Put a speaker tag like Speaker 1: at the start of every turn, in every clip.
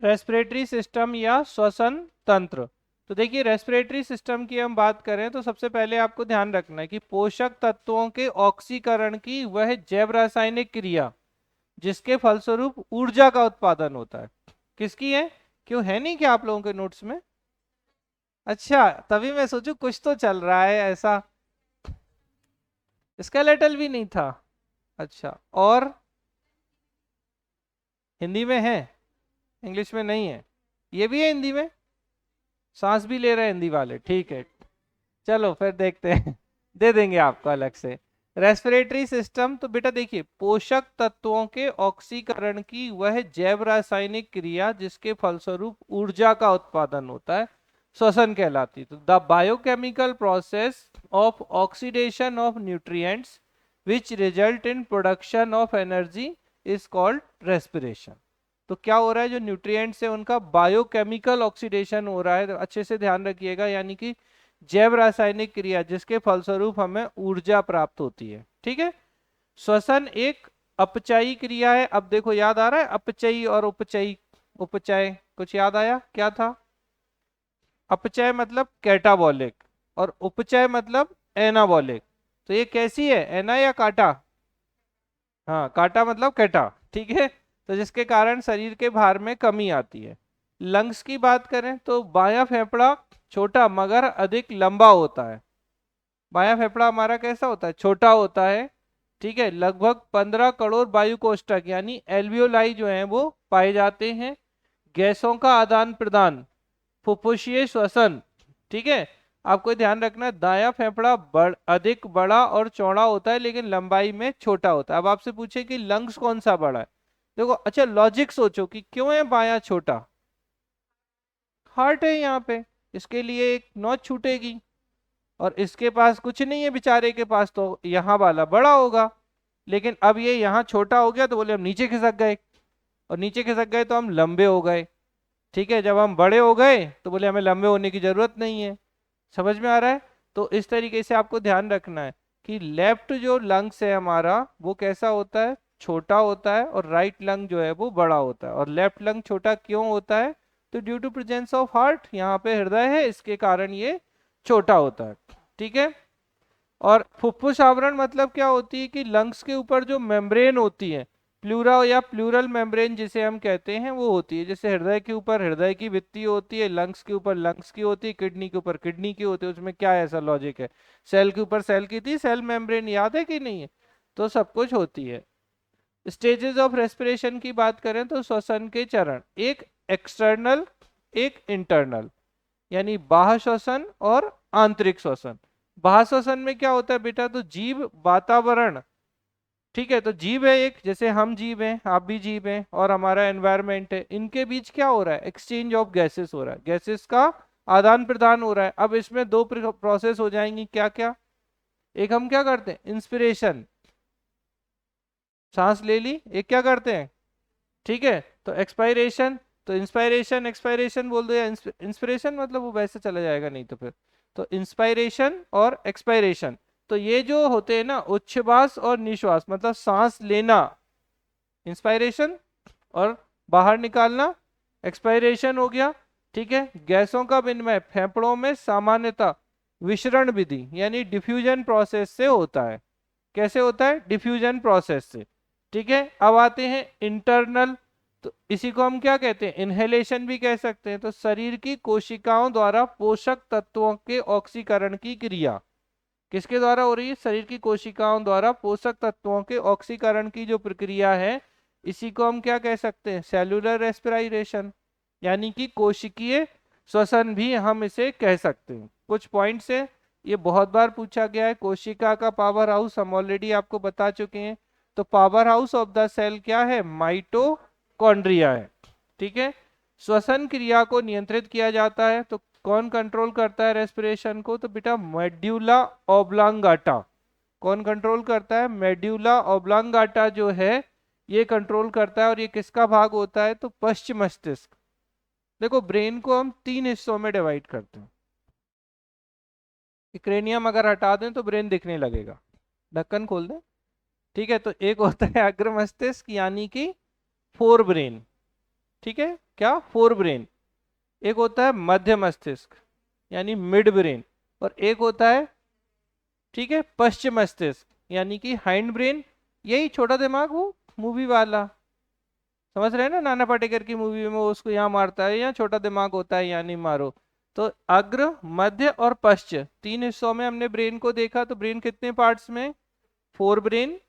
Speaker 1: Respiratory system या श्वसन तंत्र। तो देखिए रेस्पिरेटरी सिस्टम की हम बात करें तो सबसे पहले आपको ध्यान रखना है कि पोषक तत्वों के ऑक्सीकरण की वह जैव रासायनिक क्रिया जिसके फलस्वरूप ऊर्जा का उत्पादन होता है। किसकी है? क्यों है नहीं क्या आप लोगों के नोट्स में? अच्छा, तभी मैं सोचू कुछ तो चल रहा है ऐसा। स्केलेटल भी नहीं था? अच्छा, और हिंदी में है, इंग्लिश में नहीं है? ये भी है हिंदी में? सांस भी ले रहे हैं हिंदी वाले, ठीक है। चलो फिर देखते हैं दे देंगे आपको अलग से। रेस्पिरेटरी सिस्टम तो बेटा देखिए पोषक तत्वों के ऑक्सीकरण की वह जैव रासायनिक क्रिया जिसके फलस्वरूप ऊर्जा का उत्पादन होता है, श्वसन कहलाती है। तो the biochemical process of oxidation of nutrients which result in production of energy is called respiration. तो क्या हो रहा है, जो न्यूट्रिएंट्स है उनका बायोकेमिकल ऑक्सीडेशन हो रहा है, तो अच्छे से ध्यान रखिएगा, यानी कि जैव रासायनिक क्रिया जिसके फलस्वरूप हमें ऊर्जा प्राप्त होती है। ठीक है। श्वसन एक अपचयी क्रिया है। अब देखो याद आ रहा है अपचयी और उपचयी? उपचय कुछ याद आया क्या था? अपचय मतलब कैटाबॉलिक और उपचय मतलब एनाबॉलिक। तो ये कैसी है, एना या काटा? हाँ, काटा मतलब कैटा। ठीक है। तो जिसके कारण शरीर के भार में कमी आती है। लंग्स की बात करें तो बायां फेफड़ा छोटा मगर अधिक लंबा होता है। बायां फेफड़ा हमारा कैसा होता है, छोटा होता है। ठीक है। लगभग 15 करोड़ वायु कोष्ठक यानी एल्वियोलाई जो है वो पाए जाते हैं। गैसों का आदान प्रदान, फुफ्फुसीय श्वसन। ठीक है। आपको ध्यान रखना है दायां फेफड़ा अधिक बड़ा और चौड़ा होता है लेकिन लंबाई में छोटा होता है। अब आपसे पूछे कि लंग्स कौन सा बड़ा है, देखो अच्छा लॉजिक सोचो कि क्यों है बायां छोटा? हार्ट है यहाँ पे, इसके लिए एक नौच छूटेगी, और इसके पास कुछ नहीं है बेचारे के पास, तो यहाँ वाला बड़ा होगा। लेकिन अब ये यहाँ छोटा हो गया तो बोले हम नीचे खिसक गए, और नीचे खिसक गए तो हम लंबे हो गए। ठीक है। जब हम बड़े हो गए तो बोले हमें लंबे होने की जरूरत नहीं है। समझ में आ रहा है? तो इस तरीके से आपको ध्यान रखना है कि लेफ्ट जो लंग्स है हमारा वो कैसा होता है, छोटा होता है, और राइट लंग जो है वो बड़ा होता है। और लेफ्ट लंग छोटा क्यों होता है? तो due to presence of heart, यहाँ पे हृदय है इसके कारण ये छोटा होता है। ठीक है। और फुफ्फुस आवरण मतलब क्या होती है कि लंग्स के ऊपर जो मेम्ब्रेन होती है, प्लूरा या प्लूरल मेम्ब्रेन जिसे हम कहते हैं, वो होती है। जैसे हृदय के ऊपर हृदय की भित्ति होती है, लंग्स के ऊपर लंग्स की होती है, किडनी के ऊपर किडनी की होती है। उसमें क्या ऐसा लॉजिक है, सेल के ऊपर सेल की थी, सेल मेम्ब्रेन याद है कि नहीं है? तो सब कुछ होती है। स्टेजेस ऑफ रेस्पिरेशन की बात करें तो श्वसन के चरण, एक एक्सटर्नल एक इंटरनल, यानी बाह्य श्वसन और आंतरिक श्वसन। बाह्य श्वसन में क्या होता है बेटा, तो जीव वातावरण, ठीक है, तो जीव है एक, जैसे हम जीव हैं, आप भी जीव हैं, और हमारा एनवायरनमेंट है, इनके बीच क्या हो रहा है, एक्सचेंज ऑफ गैसेस हो रहा है, गैसेस का आदान प्रदान हो रहा है। अब इसमें दो प्रोसेस हो जाएंगी, क्या क्या? एक हम क्या करते हैं, इंस्पिरेशन, सांस ले ली, एक क्या करते हैं, ठीक है, तो एक्सपायरेशन। तो इंस्पायरेशन एक्सपायरेशन बोल दो, या इंस्पिरेशन मतलब वो वैसे चला जाएगा नहीं तो फिर, तो इंस्पायरेशन और एक्सपायरेशन। तो ये जो होते हैं ना, उच्छ्वास और निश्वास, मतलब सांस लेना इंस्पायरेशन, और बाहर निकालना एक्सपायरेशन हो गया। ठीक है। गैसों का विनिमय फेफड़ों में सामान्यतः विसरण विधि यानी डिफ्यूजन प्रोसेस से होता है। कैसे होता है, डिफ्यूजन प्रोसेस से। ठीक है। अब आते हैं इंटरनल, तो इसी को हम क्या कहते हैं, इनहेलेशन भी कह सकते हैं। तो शरीर की कोशिकाओं द्वारा पोषक तत्वों के ऑक्सीकरण की क्रिया किसके द्वारा हो रही है, शरीर की कोशिकाओं द्वारा पोषक तत्वों के ऑक्सीकरण की जो प्रक्रिया है, इसी को हम क्या कह सकते हैं, सेलुलर रेस्पिरेशन, यानी कि कोशिकीय श्वसन भी हम इसे कह सकते हैं। कुछ पॉइंट्स है, ये बहुत बार पूछा गया है। कोशिका का पावर हाउस हम ऑलरेडी आपको बता चुके हैं। तो power house of the cell क्या है, माइटोकॉन्ड्रिया है। ठीक है। श्वसन क्रिया को नियंत्रित किया जाता है, तो कौन कंट्रोल करता है रेस्पिरेशन को, तो बेटा मेड्यूला ऑब्लांगाटा। कौन कंट्रोल करता है, मेड्यूला ऑब्लांगाटा जो है ये कंट्रोल करता है। और ये किसका भाग होता है, तो पश्चिम मस्तिष्क। देखो ब्रेन को हम 3 हिस्सों में डिवाइड करते हैं। क्रेनियम अगर हटा दें तो ब्रेन दिखने लगेगा, ढक्कन खोल दें। ठीक है। तो एक होता है अग्र मस्तिष्क यानी कि फोर ब्रेन। ठीक है, क्या, फोर ब्रेन। एक होता है मध्य मस्तिष्क यानी मिड ब्रेन, और एक होता है, ठीक है, पश्चिम मस्तिष्क यानी कि हाइंड ब्रेन। यही छोटा दिमाग, वो मूवी वाला, समझ रहे हैं ना, नाना पाटेकर की मूवी में वो उसको यहाँ मारता है, यहाँ छोटा दिमाग होता है, यहाँ नहीं मारो। तो अग्र, मध्य और पश्च, तीन हिस्सों में हमने ब्रेन को देखा। तो ब्रेन कितने पार्ट्स में, फोर ब्रेन,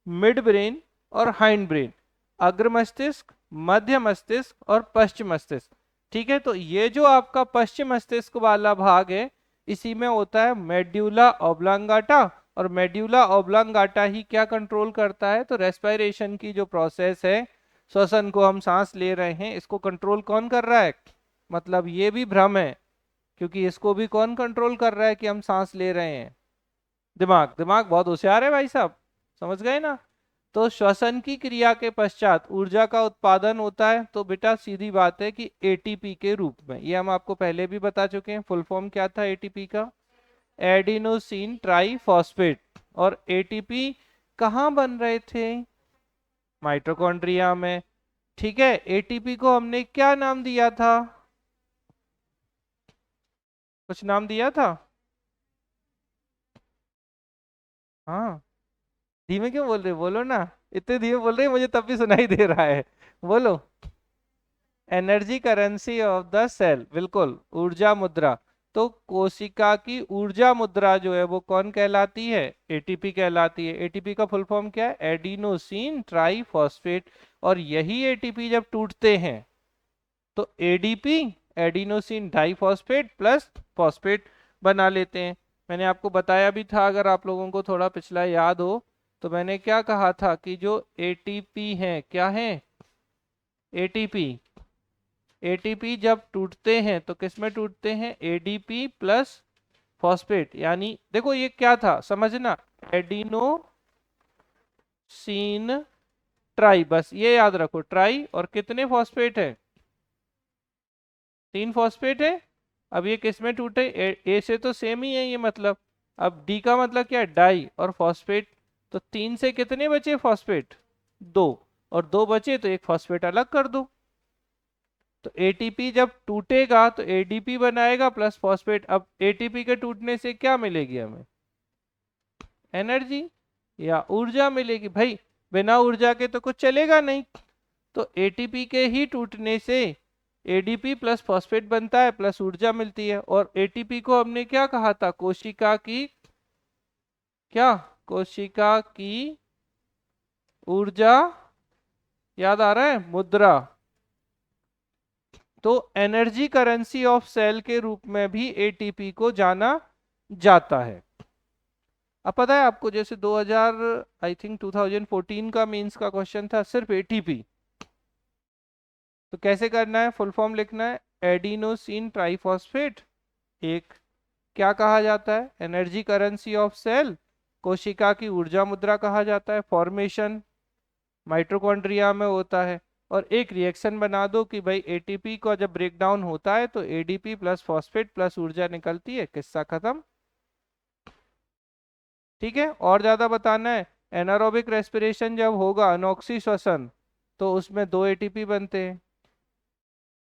Speaker 1: मिड ब्रेन और हाइंड ब्रेन। अग्र मस्तिष्क, मध्य मस्तिष्क और पश्चिम मस्तिष्क। ठीक है, तो ये जो आपका पश्चिम मस्तिष्क वाला भाग है, इसी में होता है मेड्यूला ऑब्लांगाटा। और मेड्यूला ऑब्लांगाटा ही क्या कंट्रोल करता है, तो रेस्पिरेशन की जो प्रोसेस है, श्वसन को हम सांस ले रहे हैं, इसको कंट्रोल कौन कर रहा है। मतलब ये भी भ्रम है, क्योंकि इसको भी कौन कंट्रोल कर रहा है कि हम सांस ले रहे हैं, दिमाग। दिमाग बहुत होशियार है भाई साहब, समझ गए ना। तो श्वसन की क्रिया के पश्चात ऊर्जा का उत्पादन होता है, तो बेटा सीधी बात है कि एटीपी के रूप में। ये हम आपको पहले भी बता चुके हैं, फुल फॉर्म क्या था एटीपी का, एडिनोसिन ट्राइफॉस्फेट। और एटीपी कहाँ बन रहे थे, माइटोकॉन्ड्रिया में। ठीक है, एटीपी को हमने क्या नाम दिया था, कुछ नाम दिया था। हाँ, धीमे क्यों बोल रहे हो? बोलो ना, इतने धीमे बोल रहे हैं, मुझे तब भी सुनाई दे रहा है, बोलो। Energy currency of the cell, बिल्कुल, ऊर्जा मुद्रा। तो कोशिका की ऊर्जा मुद्रा जो है वो कौन कहलाती है, एटीपी कहलाती है। एटीपी का फुल फॉर्म क्या है, एडिनोसिन ट्राइफॉस्फेट। और यही एटीपी जब टूटते हैं तो ADP, adenosine diphosphate plus phosphate बना लेते हैं। मैंने आपको बताया भी था, अगर आप लोगों को थोड़ा पिछला याद हो, तो मैंने क्या कहा था कि जो एटीपी है, क्या है, एटीपी, एटीपी जब टूटते हैं तो किस में टूटते हैं, एडीपी प्लस फॉस्फेट। यानी देखो ये क्या था समझना, एडिनोसिन ट्राई, बस ये याद रखो, ट्राई। और कितने फॉस्फेट है, तीन फॉस्फेट है। अब ये किस में टूटे, ए से तो सेम ही है ये, मतलब अब डी का मतलब क्या है, डाई, और फॉस्फेट। तो तीन से कितने बचे फॉस्फेट, दो, और दो बचे तो एक फॉस्फेट अलग कर दो। तो एटीपी जब टूटेगा तो एडीपी बनाएगा प्लस फॉस्फेट। अब एटीपी के टूटने से क्या मिलेगी हमें, एनर्जी या ऊर्जा मिलेगी भाई, बिना ऊर्जा के तो कुछ चलेगा नहीं। तो एटीपी के ही टूटने से एडीपी प्लस फॉस्फेट बनता है, प्लस ऊर्जा मिलती है। और एटीपी को हमने क्या कहा था, कोशिका की, क्या, कोशिका की ऊर्जा, याद आ रहा है, मुद्रा। तो एनर्जी करेंसी ऑफ सेल के रूप में भी एटीपी को जाना जाता है। अब पता है आपको, जैसे 2000 आई थिंक 2014 का मेंस का क्वेश्चन था, सिर्फ एटीपी। तो कैसे करना है, फुल फॉर्म लिखना है, एडिनोसिन ट्राइफॉस्फेट। एक, क्या कहा जाता है, एनर्जी करेंसी ऑफ सेल, कोशिका की ऊर्जा मुद्रा कहा जाता है, फॉर्मेशन माइटोकॉन्ड्रिया में होता है। और एक रिएक्शन बना दो कि भाई एटीपी का जब ब्रेक डाउन होता है तो एडीपी प्लस फॉस्फेट प्लस ऊर्जा निकलती है, किस्सा खत्म। ठीक है, और ज्यादा बताना है, एनारोबिक रेस्पिरेशन जब होगा, अनोक्सी श्वसन, तो उसमें दो एटीपी बनते हैं।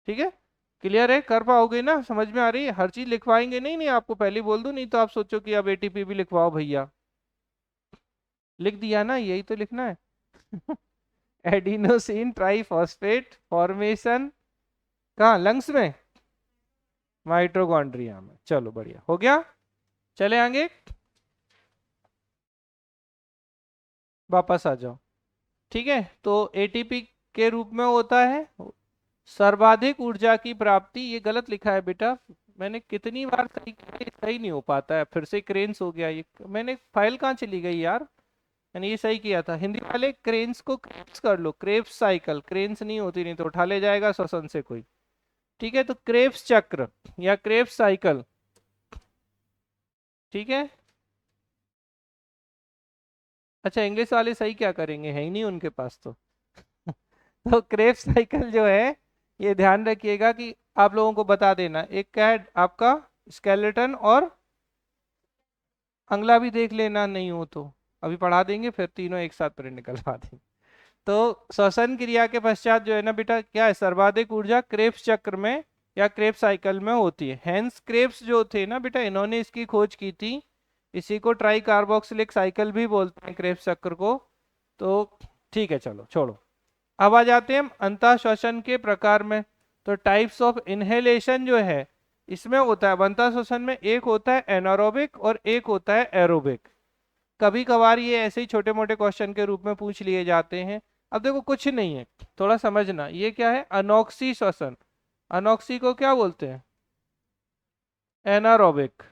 Speaker 1: ठीक है, क्लियर है, कर पाओगे ना, समझ में आ रही है, हर चीज लिखवाएंगे नहीं, नहीं आपको पहले ही बोल दूं, नहीं तो आप सोचो कि अब एटीपी भी लिखवाओ भैया। लिख दिया ना, यही तो लिखना है। एडिनोसिन ट्राइफॉस्फेट फॉर्मेशन कहाँ, लंग्स में, माइटोकॉन्ड्रिया में। चलो बढ़िया हो गया, चले आगे, वापस आ जाओ। ठीक है, तो एटीपी के रूप में होता है सर्वाधिक ऊर्जा की प्राप्ति। ये गलत लिखा है बेटा, मैंने कितनी बार सही किया, ये सही नहीं हो पाता है, फिर से क्रेन्स हो गया ये, मैंने फाइल कहाँ चली गई यार, मैंने ये सही किया था। हिंदी वाले क्रेन्स को क्रेप्स कर लो, क्रेप्स साइकिल, क्रेन्स नहीं होती, नहीं तो उठा ले जाएगा श्वसन से कोई। ठीक है, तो क्रेप्स चक्र या क्रेप्स साइकिल। ठीक है, अच्छा इंग्लिश वाले सही क्या करेंगे, है ही नहीं उनके पास तो। तो क्रेप्स साइकिल जो है, ये ध्यान रखिएगा कि आप लोगों को बता देना, एक क्या है आपका स्केलेटन, और अगला भी देख लेना नहीं हो तो, अभी पढ़ा देंगे, फिर तीनों एक साथ प्रिंट निकलवा देंगे। तो श्वसन क्रिया के पश्चात जो है ना बेटा क्या है, सर्वाधिक ऊर्जा क्रेब्स चक्र में या क्रेब्स साइकिल में होती है। हेंस क्रेब्स जो थे ना बेटा, इन्होंने इसकी खोज की थी। इसी को ट्राई कार्बोक्सिलिक साइकिल भी बोलते हैं क्रेब्स चक्र को। तो ठीक है, चलो छोड़ो। अब आ जाते हैं हम अंतः श्वसन के प्रकार में। तो टाइप्स ऑफ इनहेलेशन जो है इसमें होता है, अंतः श्वसन में एक होता है एनारोबिक और एक होता है एरोबिक। कभी कभार ये ऐसे ही छोटे मोटे क्वेश्चन के रूप में पूछ लिए जाते हैं। अब देखो कुछ नहीं है, थोड़ा समझना, ये क्या है, अनोक्सी श्वसन। अनोक्सी को क्या बोलते हैं, एनारोबिक।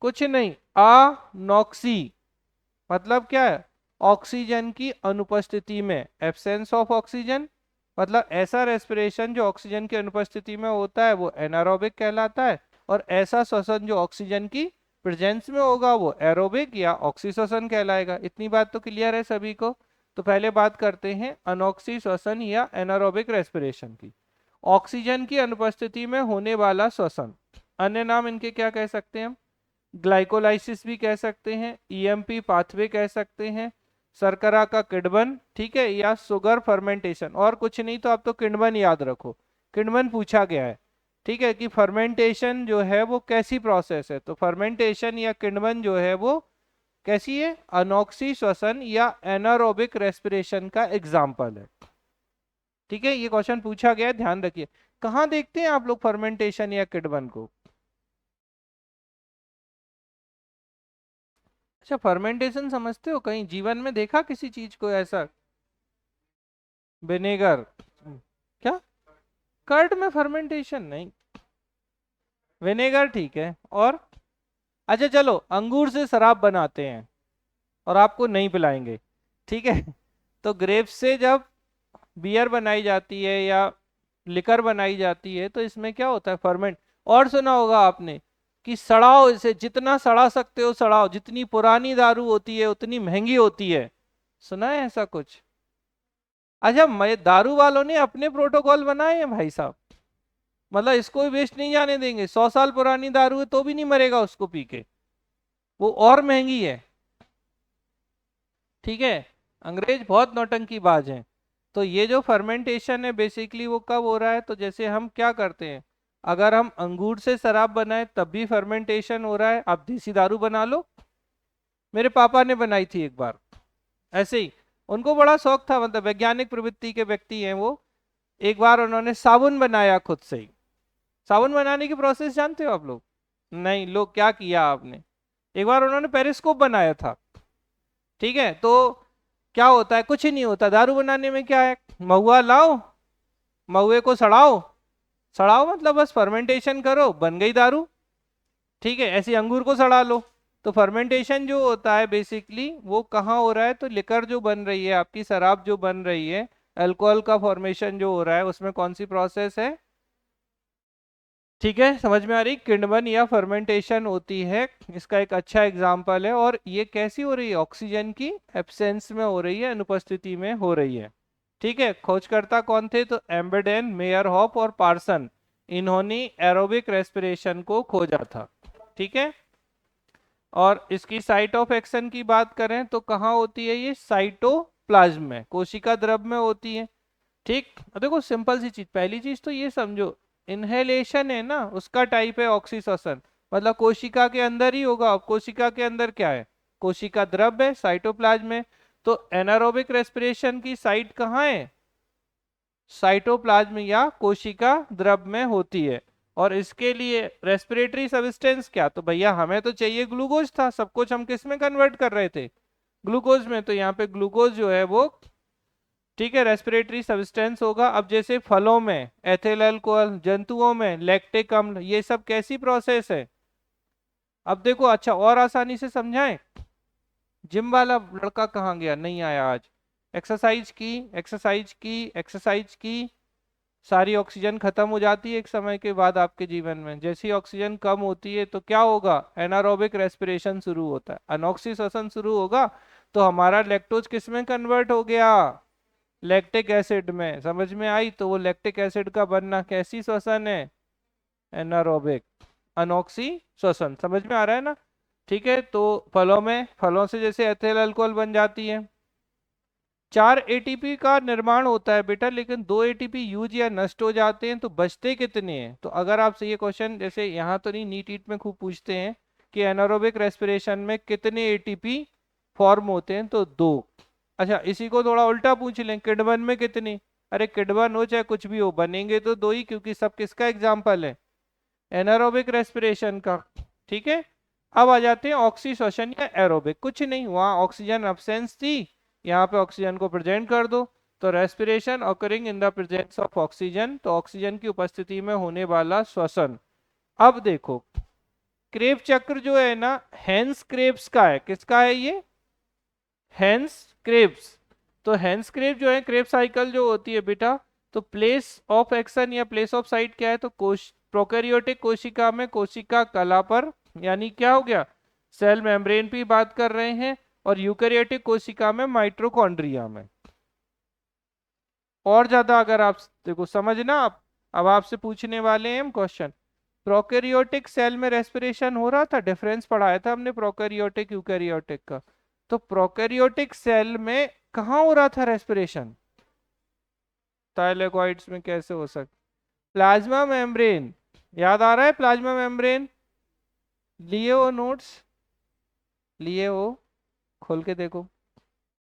Speaker 1: कुछ नहीं, अनोक्सी मतलब क्या है, ऑक्सीजन की अनुपस्थिति में, एब्सेंस ऑफ ऑक्सीजन, मतलब ऐसा रेस्पिरेशन जो ऑक्सीजन की अनुपस्थिति में होता है वो एनारोबिक कहलाता है। और ऐसा श्वसन जो ऑक्सीजन की प्रेजेंस में होगा वो एरोबिक या ऑक्सी श्वसन कहलाएगा। इतनी बात तो क्लियर है सभी को। तो पहले बात करते हैं अनोक्सी श्वसन या एनारोबिक रेस्पिरेशन की। ऑक्सीजन की अनुपस्थिति में होने वाला श्वसन, अन्य नाम इनके क्या कह सकते हैं हम, ग्लाइकोलाइसिस भी कह सकते हैं, ईएमपी पाथवे कह सकते हैं, शर्करा का किण्वन, ठीक है, या शुगर फर्मेंटेशन। और कुछ नहीं तो आप तो किण्वन याद रखो, किण्वन पूछा गया है, ठीक है, कि फर्मेंटेशन जो है वो कैसी प्रोसेस है। तो फर्मेंटेशन या किण्वन जो है वो कैसी है, अनोक्सी श्वसन या एनारोबिक रेस्पिरेशन का एग्जाम्पल है। ठीक है, ये क्वेश्चन पूछा गया है, ध्यान रखिए। कहाँ देखते हैं आप लोग फर्मेंटेशन या किण्वन को? अच्छा, फर्मेंटेशन समझते हो, कहीं जीवन में देखा किसी चीज को ऐसा? विनेगर, क्या, कर्ड में फर्मेंटेशन नहीं, विनेगर ठीक है। और अच्छा चलो, अंगूर से शराब बनाते हैं और आपको नहीं पिलाएंगे, ठीक है। तो ग्रेप्स से जब बियर बनाई जाती है या लिकर बनाई जाती है तो इसमें क्या होता है, फर्मेंट। और सुना होगा आपने कि सड़ाओ इसे, जितना सड़ा सकते हो सड़ाओ, जितनी पुरानी दारू होती है उतनी महंगी होती है। सुना है ऐसा कुछ? अच्छा, मैं दारू वालों ने अपने प्रोटोकॉल बनाए हैं भाई साहब, मतलब इसको भी वेस्ट नहीं जाने देंगे। 100 साल पुरानी दारू है तो भी नहीं मरेगा उसको पी के, वो और महंगी है, ठीक है। अंग्रेज बहुत नौटंकीबाज हैं। तो ये जो फर्मेंटेशन है बेसिकली वो कब हो रहा है, तो जैसे हम क्या करते हैं, अगर हम अंगूर से शराब बनाए तब भी फर्मेंटेशन हो रहा है। आप देसी दारू बना लो, मेरे पापा ने बनाई थी एक बार ऐसे ही, उनको बड़ा शौक था, मतलब वैज्ञानिक प्रवृत्ति के व्यक्ति हैं वो। एक बार उन्होंने साबुन बनाया खुद से ही। साबुन बनाने की प्रोसेस जानते हो आप लोग? नहीं, लोग क्या किया आपने, एक बार उन्होंने पेरिस्कोप बनाया था, ठीक है। तो क्या होता है, कुछ ही नहीं होता, दारू बनाने में क्या है, महुआ लाओ, महुए को सड़ाओ, सड़ाओ मतलब बस फर्मेंटेशन करो, बन गई दारू, ठीक है। ऐसे अंगूर को सड़ा लो। तो फर्मेंटेशन जो होता है बेसिकली वो कहाँ हो रहा है, तो लिकर जो बन रही है आपकी, शराब जो बन रही है, अल्कोहल का फॉर्मेशन जो हो रहा है उसमें कौन सी प्रोसेस है, ठीक है, समझ में आ रही, किण्वन या फर्मेंटेशन होती है। इसका एक अच्छा एग्जाम्पल है। और ये कैसी हो रही है, ऑक्सीजन की एब्सेंस में हो रही है, अनुपस्थिति में हो रही है, ठीक है। खोजकर्ता कौन थे, तो एम्बेडेन, मेयरहॉफ और पार्सन, इन्होंने एरोबिक रेस्पिरेशन को खोजा था, ठीक है। और इसकी साइट ऑफ एक्शन की बात करें तो कहाँ होती है, ये साइटोप्लाज्म में, कोशिका द्रव में होती है, ठीक। देखो सिंपल सी चीज, पहली चीज तो ये समझो, इनहेलेशन है ना उसका टाइप है ऑक्सीश्वसन, मतलब कोशिका के अंदर ही होगा। अब कोशिका के अंदर क्या है, कोशिका द्रव है, साइटोप्लाज्म में। तो एनारोबिक रेस्पिरेशन की साइट कहाँ है, साइटोप्लाज्म या कोशिका द्रव में होती है। और इसके लिए रेस्पिरेटरी सब्सटेंस क्या, तो भैया हमें तो चाहिए ग्लूकोज था, सब कुछ हम किस में कन्वर्ट कर रहे थे, ग्लूकोज में। तो यहाँ पे ग्लूकोज जो है वो, ठीक है, रेस्पिरेटरी सब्सटेंस होगा। अब जैसे फलों में एथिल अल्कोहल, जंतुओं में लैक्टिक अम्ल, ये सब कैसी प्रोसेस है। अब देखो अच्छा और आसानी से समझाएं, जिम वाला लड़का कहाँ गया, नहीं आया आज, एक्सरसाइज की, एक्सरसाइज की, एक्सरसाइज की, सारी ऑक्सीजन खत्म हो जाती है एक समय के बाद आपके जीवन में। जैसी ऑक्सीजन कम होती है तो क्या होगा, एनारोबिक रेस्पिरेशन शुरू होता है, अनॉक्सी श्वसन शुरू होगा। तो हमारा लैक्टोज किस में कन्वर्ट हो गया, लैक्टिक एसिड में। समझ में आई, तो वो लैक्टिक एसिड का बनना कैसी श्वसन है, एनारोबिक, अनॉक्सी श्वसन। समझ में आ रहा है ना, ठीक है। तो फलों में, फलों से जैसे एथिल अल्कोहल बन जाती है, 4 एटीपी का निर्माण होता है बेटा, लेकिन 2 एटीपी यूज या नष्ट हो जाते हैं, तो बचते कितने हैं? तो अगर आपसे ये क्वेश्चन, जैसे यहाँ तो नहीं, नीट ईट में खूब पूछते हैं कि एनारोबिक रेस्पिरेशन में कितने एटीपी फॉर्म होते हैं, तो 2। अच्छा, इसी को थोड़ा उल्टा पूछ लें, किडवन में कितने? अरे किडवन हो चाहे कुछ भी हो, बनेंगे तो 2 ही, क्योंकि सब किसका एग्जाम्पल है? एनारोबिक रेस्पिरेशन का। ठीक है, अब आ जाते हैं ऑक्सी श्वसन या एरोबिक। कुछ नहीं, वहां ऑक्सीजन अब्सेंस थी, यहाँ पे ऑक्सीजन को प्रेजेंट कर दो, तो respiration occurring in the presence of oxygen, तो ऑक्सीजन की उपस्थिति में होने वाला श्वसन। अब देखो, क्रेब चक्र जो है ना, हेंस क्रेब्स का है। किसका है ये? Hence Krebs. तो हेंस क्रेब जो है, क्रेब साइकिल जो होती है बेटा, तो प्लेस ऑफ एक्शन या प्लेस ऑफ साइट क्या है? तो प्रोकैरियोटिक कोशिका में कोशिका कला पर, यानी क्या हो गया, सेल मेम्ब्रेन की बात कर रहे हैं, और यूकैरियोटिक कोशिका में माइटोकॉन्ड्रिया में। और ज्यादा अगर आप देखो समझना, आप अब आपसे पूछने वाले हैं हम क्वेश्चन, प्रोकैरियोटिक सेल में रेस्पिरेशन हो रहा था, डिफरेंस पढ़ाया था हमने प्रोकैरियोटिक यूकैरियोटिक का। तो प्रोकैरियोटिक सेल में कहाँ हो रहा था रेस्पिरेशन? थाइलेकॉइड्स में कैसे हो सकता? प्लाज्मा मेम्ब्रेन, याद आ रहा है प्लाज्मा मेम्ब्रेन? लिए हो नोट्स? लिए हो? खोल के देखो,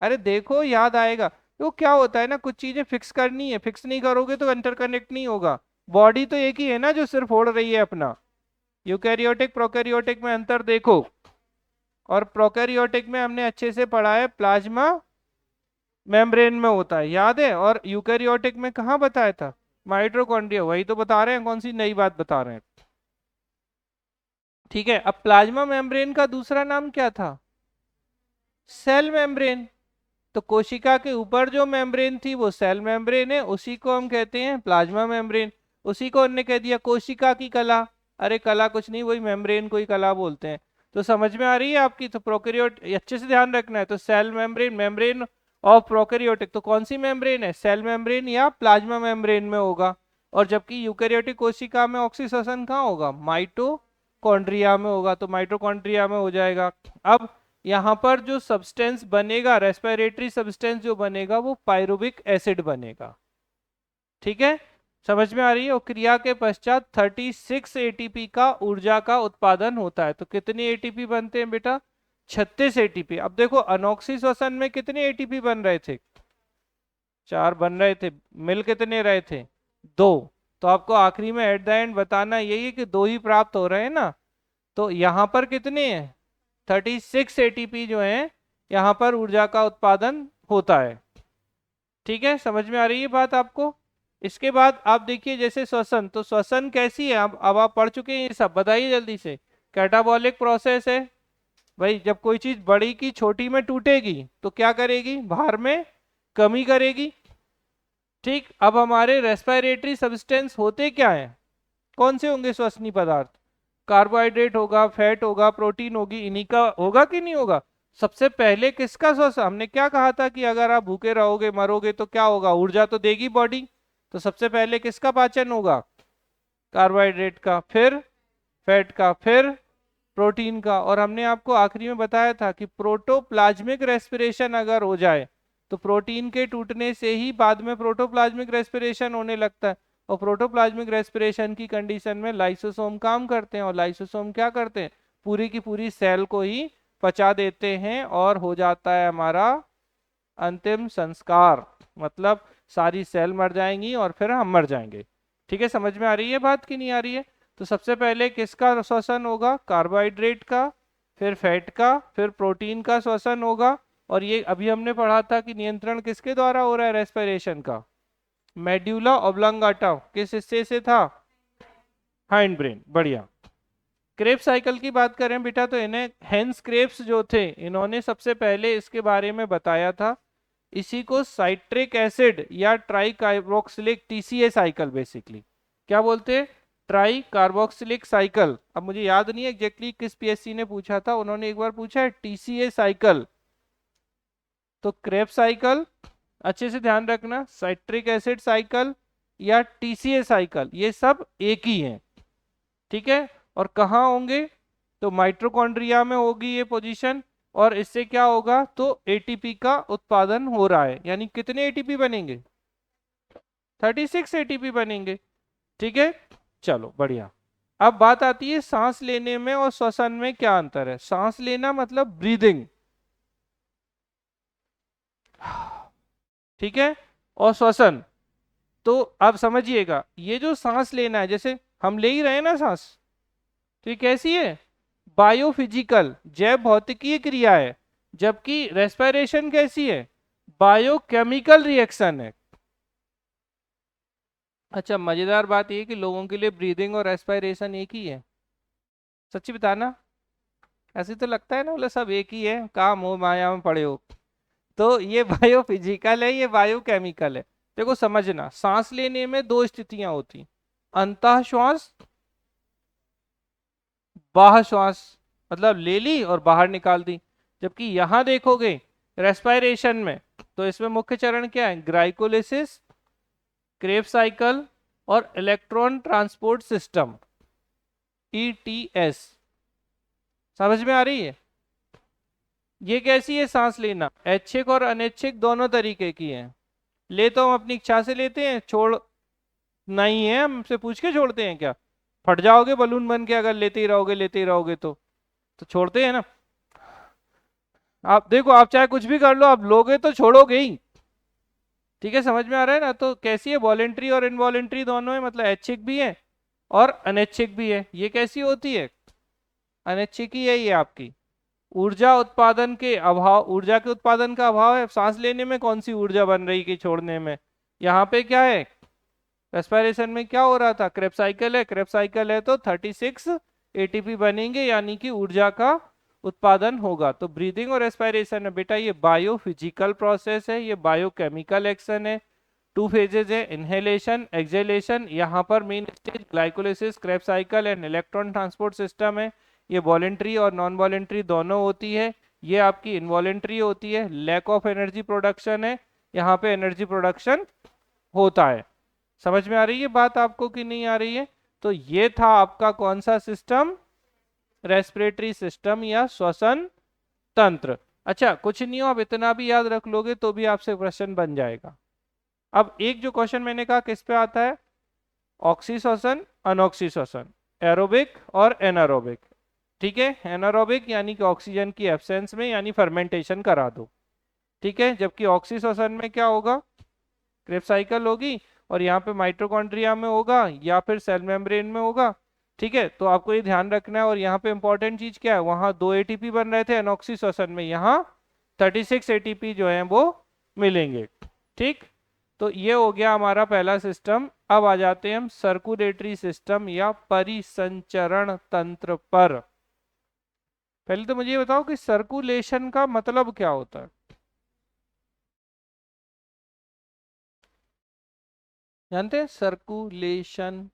Speaker 1: अरे देखो याद आएगा। तो क्या होता है ना, कुछ चीजें फिक्स करनी है, फिक्स नहीं करोगे तो इंटरकनेक्ट नहीं होगा। बॉडी तो एक ही है ना जो सिर्फ ओढ़ रही है अपना। यूकैरियोटिक प्रोकैरियोटिक में अंतर देखो, और प्रोकैरियोटिक में हमने अच्छे से पढ़ा है, प्लाज्मा मेम्ब्रेन में होता है, याद है? और यूकैरियोटिक में कहाँ बताया था? माइटोकॉन्ड्रिया। वही तो बता रहे हैं, कौन सी नई बात बता रहे हैं? ठीक है, अब प्लाज्मा मेम्ब्रेन का दूसरा नाम क्या था? Cell membrane. तो कोशिका के ऊपर जो मेम्ब्रेन थी वो सेल मेम्ब्रेन है, उसी को हम कहते हैं प्लाज्मा मेम्ब्रेन। उसी को हमने कह दिया कोशिका की कला। अरे कला कुछ नहीं, वही मेम्ब्रेन को ही कला बोलते हैं। तो समझ में आ रही है आपकी? तो प्रोकैरियोट अच्छे से ध्यान रखना है। तो cell membrane, membrane of prokaryotic, तो कौन सी मेम्ब्रेन है? सेल मेम्ब्रेन या प्लाज्मा मेम्ब्रेन में होगा। और जबकि यूकैरियोटिक कोशिका में ऑक्सीश्वसन कहाँ होगा? माइटोकॉन्ड्रिया में होगा, तो माइटोकॉन्ड्रिया में हो जाएगा। अब यहाँ पर जो सब्सटेंस बनेगा, रेस्पिरेटरी सब्सटेंस जो बनेगा, वो पायरुविक एसिड बनेगा। ठीक है, समझ में आ रही है? और क्रिया के पश्चात 36 एटीपी का ऊर्जा का उत्पादन होता है। तो कितने एटीपी बनते हैं बेटा? 36 एटीपी। अब देखो अनोक्सी श्वसन में कितने एटीपी बन रहे थे? 4 बन रहे थे, मिल कितने रहे थे? 2। तो आपको आखिरी में एट द एंड बताना यही है कि 2 ही प्राप्त हो रहे हैं ना। तो यहाँ पर कितने हैं? 36 एटीपी जो है, यहाँ पर ऊर्जा का उत्पादन होता है। ठीक है, समझ में आ रही है बात आपको? इसके बाद आप देखिए जैसे श्वसन, तो श्वसन कैसी है? अब आप पढ़ चुके हैं ये सब, बताइए जल्दी से। कैटाबॉलिक प्रोसेस है भाई। जब कोई चीज बड़ी की छोटी में टूटेगी तो क्या करेगी? भार में कमी करेगी। ठीक, अब हमारे रेस्पिरेटरी सब्सटेंस होते क्या है? कौन से होंगे श्वसनीय पदार्थ? कार्बोहाइड्रेट होगा, फैट होगा, प्रोटीन होगी, इन्हीं का होगा कि नहीं होगा? सबसे पहले किसका श्वसन? हमने क्या कहा था कि अगर आप भूखे रहोगे, मरोगे, तो क्या होगा? ऊर्जा तो देगी बॉडी। तो सबसे पहले किसका पाचन होगा? कार्बोहाइड्रेट का, फिर फैट का, फिर प्रोटीन का। और हमने आपको आखिरी में बताया था कि प्रोटोप्लाज्मिक रेस्पिरेशन अगर हो जाए, तो प्रोटीन के टूटने से ही बाद में प्रोटोप्लाज्मिक रेस्पिरेशन होने लगता है। और प्रोटोप्लाज्मिक रेस्पिरेशन की कंडीशन में लाइसोसोम काम करते हैं, और लाइसोसोम क्या करते हैं? पूरी की पूरी सेल को ही पचा देते हैं, और हो जाता है हमारा अंतिम संस्कार। मतलब सारी सेल मर जाएंगी और फिर हम मर जाएंगे। ठीक है, समझ में आ रही है बात कि नहीं आ रही है? तो सबसे पहले किसका श्वसन होगा? कार्बोहाइड्रेट का, फिर फैट का, फिर प्रोटीन का श्वसन होगा। और ये अभी हमने पढ़ा था कि नियंत्रण किसके द्वारा हो रहा है रेस्पिरेशन का? Medulla oblongata. किस हिस्से से था? Hind brain. बढ़िया। क्रेब साइकिल की बात करें बेटा, तो इन्हें हेंस क्रेब्स जो थे, इन्होंने सबसे पहले इसके बारे में बताया था। इसी को साइट्रिक एसिड या try carboxylic, TCA cycle basically क्या बोलते हैं? Try carboxylic cycle. अब मुझे याद नहीं है एग्जैक्टली किस पीएससी ने पूछा था, उन्होंने एक बार पूछा है टीसीए साइकिल। तो क्रेब साइकिल अच्छे से ध्यान रखना, साइट्रिक एसिड साइकिल या टीसीए साइकिल, ये सब एक ही है। ठीक है, और कहाँ होंगे? तो माइटोकॉन्ड्रिया में होगी ये पोजीशन, और इससे क्या होगा, तो एटीपी का उत्पादन हो रहा है, यानी कितने एटीपी बनेंगे, 36 एटीपी बनेंगे। ठीक है, चलो बढ़िया। अब बात आती है सांस लेने में और श्वसन में क्या अंतर है। सांस लेना मतलब ब्रीदिंग, ठीक है, और श्वसन। तो आप समझिएगा, ये जो सांस लेना है, जैसे हम ले ही रहे हैं ना सांस, तो ये कैसी है, बायोफिजिकल जैव भौतिकीय क्रिया है। जबकि रेस्पिरेशन कैसी है, बायोकेमिकल रिएक्शन है। अच्छा, मजेदार बात ये कि लोगों के लिए ब्रीदिंग और रेस्पिरेशन एक ही है। सच्ची बताना, ऐसे तो लगता है ना, बोले सब एक ही है, कहाँ मोह माया में पड़े हो। तो ये बायोफिजिकल है, ये बायोकेमिकल है। देखो समझना, सांस लेने में दो स्थितियां होती, अंतः श्वास, बाह्य श्वास, मतलब ले ली और बाहर निकाल दी। जबकि यहां देखोगे रेस्पिरेशन में, तो इसमें मुख्य चरण क्या है, ग्लाइकोलिसिस, क्रेब्स साइकिल और इलेक्ट्रॉन ट्रांसपोर्ट सिस्टम, ईटीएस। समझ में आ रही है। ये कैसी है सांस लेना, ऐच्छिक और अनैच्छिक दोनों तरीके की है। ले तो हम अपनी इच्छा से लेते हैं, छोड़ नहीं है, हमसे पूछ के छोड़ते हैं क्या, फट जाओगे बलून बन के अगर लेते ही रहोगे तो छोड़ते हैं ना। आप देखो, आप चाहे कुछ भी कर लो, आप लोगे तो छोड़ोगे ही। ठीक है, समझ में आ रहा है ना। तो कैसी है, वॉलेंट्री और इनवॉलेंट्री दोनों है, मतलब ऐच्छिक भी है और अनैच्छिक भी है। ये कैसी होती है, अनैच्छिक ही है ये आपकी। ऊर्जा उत्पादन के अभाव, ऊर्जा के उत्पादन का अभाव है। सांस लेने में कौन सी ऊर्जा बन रही कि छोड़ने में, यहाँ पे क्या है, रेस्पिरेशन में क्या हो रहा था, क्रेब्स साइकिल है, क्रेब्स साइकिल है तो 36 एटीपी बनेंगे, यानी कि ऊर्जा का उत्पादन होगा। तो ब्रीदिंग और रेस्पिरेशन है बेटा, ये बायोफिजिकल प्रोसेस है, ये बायोकेमिकल एक्शन है। टू फेजेज है, इनहेलेशन, एक्सहेलेशन। यहाँ पर main stage glycolysis, Krebs cycle and electron transport system है। ये वॉलेंट्री और नॉन वॉलेंट्री दोनों होती है। ये आपकी इनवॉलेंट्री होती है, लैक ऑफ एनर्जी प्रोडक्शन है, यहाँ पे एनर्जी प्रोडक्शन होता है। समझ में आ रही है बात आपको कि नहीं आ रही है। तो ये था आपका कौन सा सिस्टम, रेस्पिरेटरी सिस्टम या श्वसन तंत्र। अच्छा, कुछ नहीं हो, आप इतना भी याद रख लोगे तो भी आपसे क्वेश्चन बन जाएगा। अब एक जो क्वेश्चन मैंने कहा किस पे आता है, ऑक्सी श्वसन, अनऑक्सी श्वसन, एरोबिक और एनारोबिक। ठीक है, एनारोबिक यानी कि ऑक्सीजन की एब्सेंस में, यानी फर्मेंटेशन करा दो। ठीक है, जबकि ऑक्सी श्वसन में क्या होगा, क्रेब्स साइकिल होगी और यहाँ पे माइटोकॉन्ड्रिया में होगा या फिर सेल मेम्ब्रेन में होगा। ठीक है, तो आपको ये ध्यान रखना है। और यहाँ पे इंपॉर्टेंट चीज क्या है, वहां 2 एटीपी बन रहे थे एनॉक्सी श्वसन में, यहाँ 36 एटीपी जो है वो मिलेंगे। ठीक, तो ये हो गया हमारा पहला सिस्टम। अब आ जाते हैं हम सर्कुलेटरी सिस्टम या परिसंचरण तंत्र पर। पहले तो मुझे ये बताओ कि सर्कुलेशन का मतलब क्या होता है, जानते हैं सर्कुलेशन।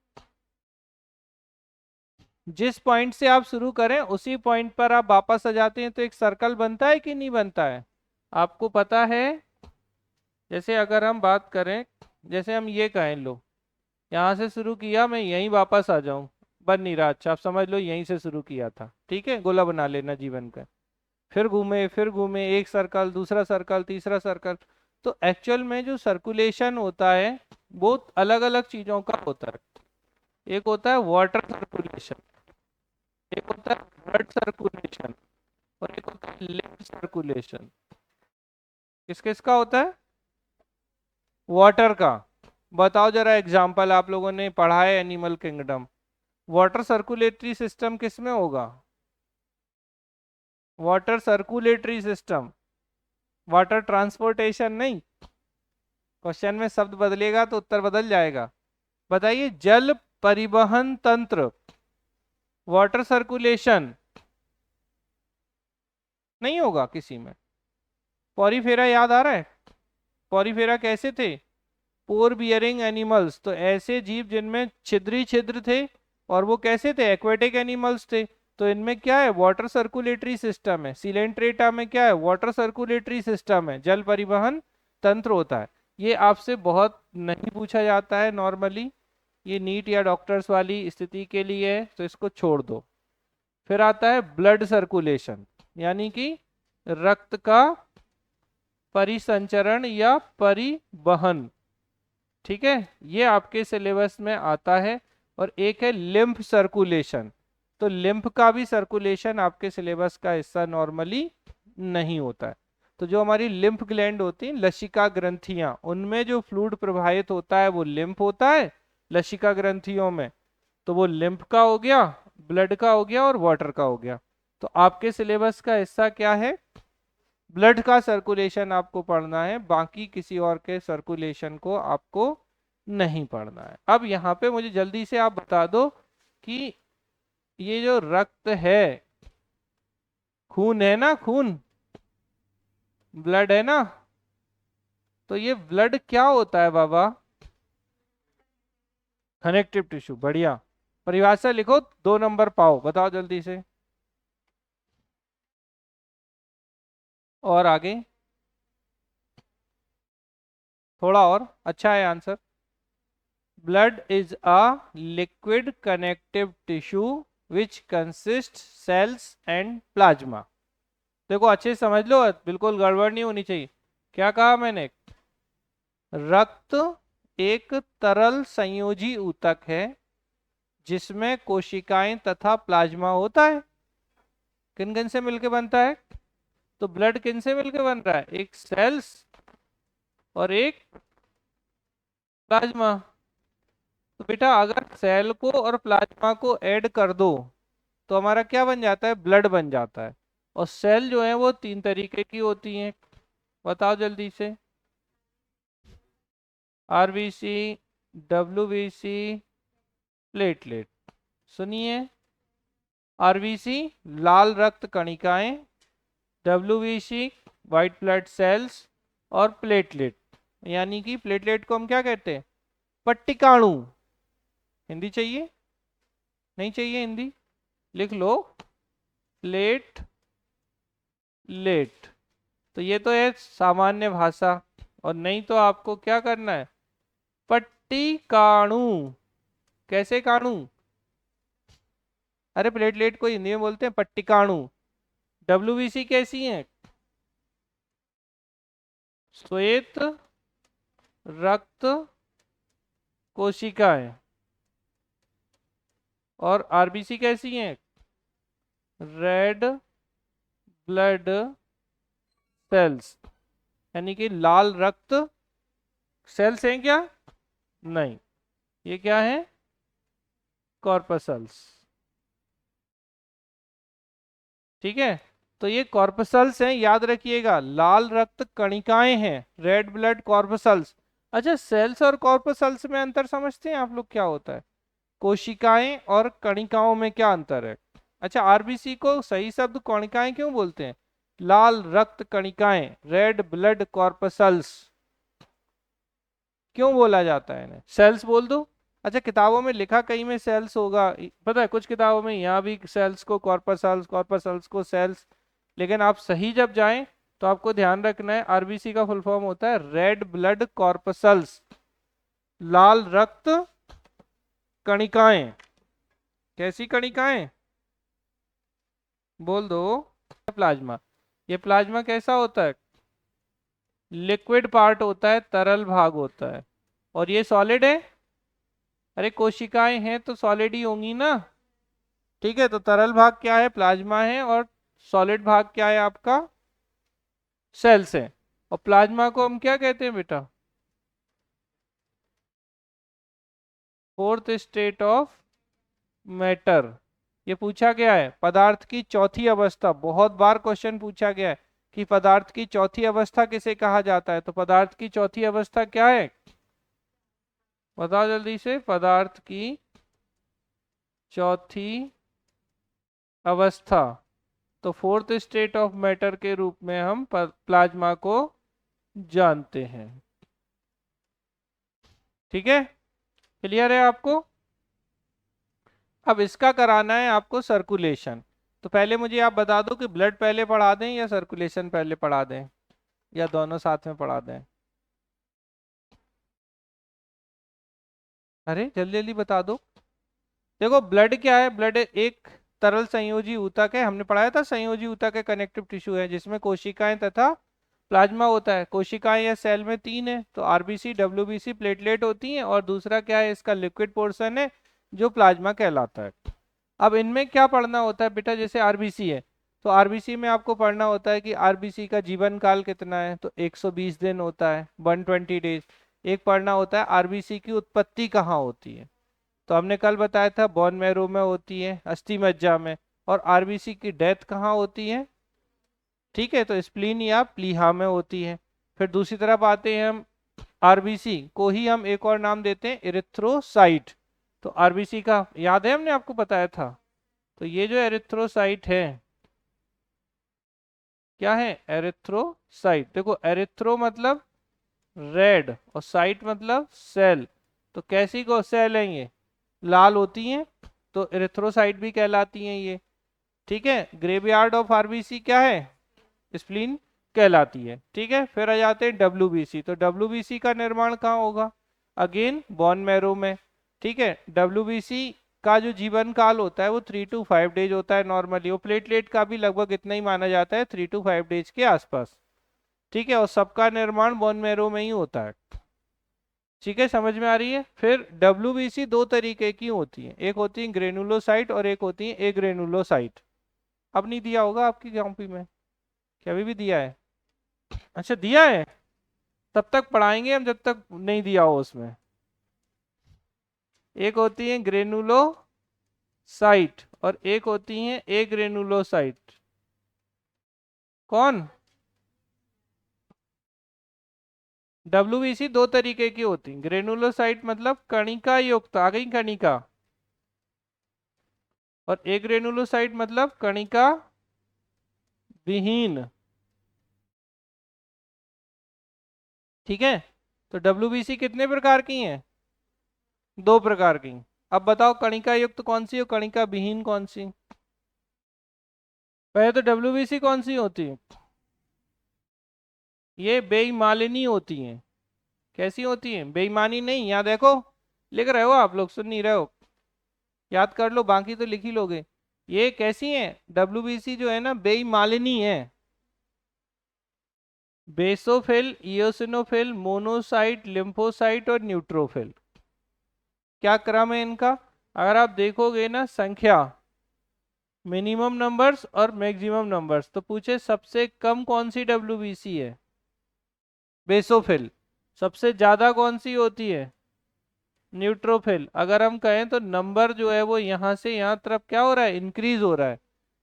Speaker 1: जिस पॉइंट से आप शुरू करें उसी पॉइंट पर आप वापस आ जाते हैं तो एक सर्कल बनता है कि नहीं बनता है, आपको पता है। जैसे अगर हम बात करें, जैसे हम ये कहें, लो यहाँ से शुरू किया, मैं यहीं वापस आ जाऊं, बन नहीं रहा, अच्छा आप समझ लो यहीं से शुरू किया था। ठीक है, गोला बना लेना जीवन का, फिर घूमे, एक सर्कल, दूसरा सर्कल, तीसरा सर्कल। तो एक्चुअल में जो सर्कुलेशन होता है वो अलग अलग चीजों का होता है। एक होता है वाटर सर्कुलेशन, एक होता है ब्लड सर्कुलेशन और एक होता है लिम्फ सर्कुलेशन। किस किस का होता है, वाटर का। बताओ जरा एग्जांपल, आप लोगों ने पढ़ा है animal kingdom, water circulatory system किस में होगा, water circulatory system, water transportation नहीं। क्वेश्चन में शब्द बदलेगा तो उत्तर बदल जाएगा। बताइए, जल परिवहन तंत्र, वाटर सर्कुलेशन नहीं होगा किसी में। पॉरीफेरा याद आ रहा है, पॉरीफेरा कैसे थे, पोर बियरिंग एनिमल्स, तो ऐसे जीव जिनमें छिद्री छिद्र थे, और वो कैसे थे, एक्वेटिक एनिमल्स थे। तो इनमें क्या है, वाटर सर्कुलेटरी सिस्टम है। सिलेंट्रेटा में क्या है, वाटर सर्कुलेटरी सिस्टम है, जल परिवहन तंत्र होता है। ये आपसे बहुत नहीं पूछा जाता है नॉर्मली, ये नीट या डॉक्टर्स वाली स्थिति के लिए है, तो इसको छोड़ दो। फिर आता है ब्लड सर्कुलेशन, यानी कि रक्त का परिसंचरण या परिवहन। ठीक है, ये आपके सिलेबस में आता है। और एक है लिम्फ सर्कुलेशन। तो लिम्फ का भी सर्कुलेशन आपके सिलेबस का हिस्सा नॉर्मली नहीं होता है। तो जो हमारी लिम्फ ग्लैंड होती हैं, लसिका ग्रंथियां, उनमें जो फ्लूइड प्रवाहित होता है वो लिम्फ होता है लसिका ग्रंथियों में। तो वो लिम्फ का हो गया, ब्लड का हो गया और वाटर का हो गया। तो आपके सिलेबस का हिस्सा क्या है? ब्लड का सर्कुलेशन आपको पढ़ना है, बाकी किसी और के सर्कुलेशन को आपको नहीं पढ़ना है। अब यहाँ पे मुझे जल्दी से आप बता दो कि ये जो रक्त है, खून है ना, खून, ब्लड है ना, तो ये ब्लड क्या होता है बाबा? Connective tissue. बढ़िया, परिभाषा लिखो, 2 नंबर पाओ, बताओ जल्दी से। और आगे थोड़ा और अच्छा है answer. Blood is a liquid connective tissue which consist cells and plasma. देखो अच्छे से समझ लो, बिल्कुल गड़बड़ नहीं होनी चाहिए। क्या कहा मैंने? रक्त एक तरल संयोजी ऊतक है जिसमें कोशिकाएं तथा प्लाज्मा होता है। किन किन से मिलकर बनता है? तो ब्लड किन से मिलकर बन रहा है? एक सेल्स और एक प्लाज्मा। तो बेटा अगर सेल को और प्लाज्मा को ऐड कर दो तो हमारा क्या बन जाता है? ब्लड बन जाता है। और सेल जो है वो 3 तरीके की होती हैं, बताओ जल्दी से। RBC, WBC, platelet. सुनिए, आरबीसी लाल रक्त कणिकाएं, डब्ल्यूबीसी व्हाइट ब्लड सेल्स, और प्लेटलेट यानी कि प्लेटलेट को हम क्या कहते हैं? पट्टिकाणु। हिंदी चाहिए? नहीं चाहिए हिंदी? लिख लो, प्लेट लेट। तो ये तो है सामान्य भाषा, और नहीं तो आपको क्या करना है? पट्टिकाणु। कैसे काणु? अरे प्लेटलेट को हिंदी में बोलते हैं पट्टिकाणु। डब्ल्यूबीसी कैसी है? श्वेत रक्त कोशिकाएं। और आरबीसी कैसी हैं? रेड ब्लड सेल्स, यानी कि लाल रक्त सेल्स हैं क्या? नहीं, ये क्या है? कॉर्पसल्स। ठीक है, तो ये कॉर्पसल्स हैं, याद रखिएगा, लाल रक्त कणिकाएं हैं, रेड ब्लड कॉर्पसल्स। अच्छा, सेल्स और कॉर्पसल्स में अंतर समझते हैं आप लोग? क्या होता है? कोशिकाएं और कणिकाओं में क्या अंतर है? अच्छा, आरबीसी को सही शब्द कणिकाएं क्यों बोलते हैं? लाल रक्त कणिकाएं, रेड ब्लड कॉर्पसल्स क्यों बोला जाता है इन्हें? सेल्स बोल दो। अच्छा, किताबों में लिखा कहीं में सेल्स होगा, पता है, कुछ किताबों में यहाँ भी सेल्स को कॉर्पसल्स, कॉर्पसल्स को सेल्स। लेकिन आप सही जब जाएं तो आपको ध्यान रखना है, आरबीसी का फुल फॉर्म होता है रेड ब्लड कॉर्पसल्स, लाल रक्त कणिकाएं। कैसी कणिकाएं? बोल दो। प्लाज्मा। ये प्लाज्मा कैसा होता है? लिक्विड पार्ट होता है, तरल भाग होता है। और ये सॉलिड है? अरे कोशिकाएं हैं तो सॉलिड ही होंगी ना। ठीक है, तो तरल भाग क्या है? प्लाज्मा है। और सॉलिड भाग क्या है आपका? सेल्स है। और प्लाज्मा को हम क्या कहते हैं बेटा? Fourth state of matter. ये पूछा गया है, पदार्थ की चौथी अवस्था, बहुत बार क्वेश्चन पूछा गया है कि पदार्थ की चौथी अवस्था किसे कहा जाता है। तो पदार्थ की चौथी अवस्था क्या है? बताओ जल्दी से, पदार्थ की चौथी अवस्था। तो फोर्थ स्टेट ऑफ मैटर के रूप में हम प्लाज्मा को जानते हैं। ठीक है, क्लियर है आपको? अब इसका कराना है आपको सर्कुलेशन। तो पहले मुझे आप बता दो कि ब्लड पहले पढ़ा दें या सर्कुलेशन पहले पढ़ा दें, या दोनों साथ में पढ़ा दें? अरे जल्दी जल्दी बता दो। देखो ब्लड क्या है? ब्लड एक तरल संयोजी ऊतक है, हमने पढ़ाया था संयोजी ऊतक है कनेक्टिव टिश्यू है जिसमें कोशिकाएं तथा प्लाज्मा होता है। कोशिकाएं या सेल में तीन है, तो आरबीसी, डब्ल्यूबीसी, प्लेटलेट होती हैं, और दूसरा क्या है इसका लिक्विड पोर्शन है जो प्लाज्मा कहलाता है। अब इनमें क्या पढ़ना होता है बेटा, जैसे आरबीसी है तो आरबीसी में आपको पढ़ना होता है कि आरबीसी का जीवन काल कितना है, तो 120 दिन होता है, 120 डेज। एक पढ़ना होता है आरबीसी की उत्पत्ति कहाँ होती है, तो हमने कल बताया था बोन मैरो में होती है, अस्थि मज्जा में। और आरबीसी की डेथ कहाँ होती है, ठीक है, तो स्प्लीन या प्लीहा में होती है। फिर दूसरी तरफ आते हैं हम, आरबीसी को ही हम एक और नाम देते हैं एरिथ्रोसाइट। तो आरबीसी का याद है, हमने आपको बताया था। तो ये जो एरिथ्रोसाइट है क्या है, एरिथ्रोसाइट। देखो एरिथ्रो मतलब रेड और साइट मतलब सेल, तो कैसी को सेल है ये, लाल होती हैं, तो एरिथ्रोसाइट भी कहलाती हैं ये। ठीक है, ग्रेवयार्ड ऑफ आरबीसी क्या है, स्प्लीन कहलाती है। ठीक है, फिर आ जाते हैं डब्ल्यूबीसी। तो डब्ल्यूबीसी का निर्माण कहाँ होगा, अगेन बोन मैरो में। ठीक है, डब्ल्यूबीसी का जो जीवन काल होता है वो 3 to 5 डेज होता है नॉर्मली। वो प्लेटलेट का भी लगभग इतना ही माना जाता है, 3 to 5 डेज के आसपास। ठीक है, और सबका निर्माण बोन मैरो में ही होता है। ठीक है, समझ में आ रही है। फिर डब्ल्यूबीसी दो तरीके की होती है, एक होती है ग्रेनुलोसाइट और एक होती है एग्रेनुलोसाइट। अब नहीं दिया होगा आपकी कॉपी में, क्या अभी भी दिया है, अच्छा दिया है, तब तक पढ़ाएंगे हम जब तक नहीं दिया हो उसमें। एक होती है ग्रेनुलोसाइट और एक होती है एग्रेनुलोसाइट। कौन, डब्ल्यूबीसी दो तरीके की होती है, ग्रेनुलोसाइट मतलब कणिका युक्त, आ गई कणिका, और एग्रेनुलोसाइट मतलब कणिका विहीन। ठीक है, तो डब्ल्यूबीसी कितने प्रकार की हैं, दो प्रकार की। अब बताओ कणिका युक्त कौन सी और कणिका विहीन कौन सी। पहले तो डब्ल्यूबीसी कौन सी होती है, ये बेईमानिनी होती हैं। कैसी होती हैं, बेईमानी नहीं, यहाँ देखो लिख रहे हो आप लोग, सुन नहीं रहे हो, याद कर लो बाकी तो लिख ही लोगे। ये कैसी हैं, डब्ल्यूबीसी जो है ना बेईमानिनी है। बेसोफिल, इयोसिनोफिल, मोनोसाइट, लिम्फोसाइट और न्यूट्रोफिल। क्या क्रम है इनका, अगर आप देखोगे ना संख्या, मिनिमम नंबर्स और मैक्सिमम नंबर्स, तो पूछे सबसे कम कौन सी डब्ल्यूबीसी है, बेसोफिल। सबसे ज्यादा कौन सी होती है, न्यूट्रोफिल। अगर हम कहें तो नंबर जो है वो यहाँ से यहाँ तरफ क्या हो रहा है, इंक्रीज हो रहा है।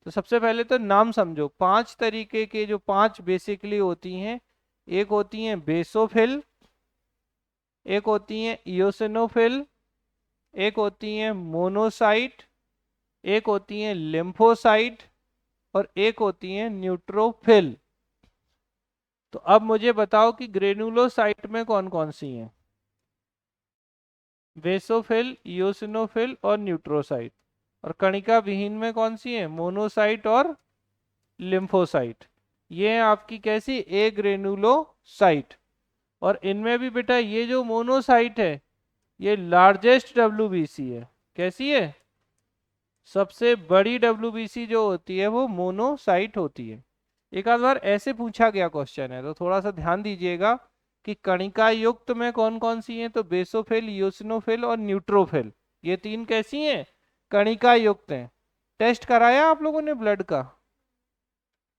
Speaker 1: तो सबसे पहले तो नाम समझो, पांच तरीके के जो पांच बेसिकली होती हैं, एक होती हैं बेसोफिल, एक होती हैं इयोसिनोफिल, एक होती हैं मोनोसाइट, एक होती हैं लिम्फोसाइट और एक होती हैं न्यूट्रोफिल। तो अब मुझे बताओ कि ग्रेनुलोसाइट में कौन कौन सी हैं, बेसोफिल, इयोसिनोफिल और न्यूट्रोसाइट। और कणिका विहीन में कौन सी है, मोनोसाइट और लिम्फोसाइट। ये है आपकी कैसी, ए ग्रेनुलोसाइट। और इनमें भी बेटा ये जो मोनोसाइट है ये लार्जेस्ट डब्ल्यूबीसी है। कैसी है, सबसे बड़ी डब्ल्यूबीसी जो होती है वो मोनोसाइट होती है। एक आध बार ऐसे पूछा गया क्वेश्चन है, तो थोड़ा सा ध्यान दीजिएगा कि कणिका युक्त में कौन कौन सी हैं, तो बेसोफिल, यूसिनोफिल और न्यूट्रोफिल, ये तीन कैसी हैं, कणिका युक्त हैं। टेस्ट कराया आप लोगों ने ब्लड का,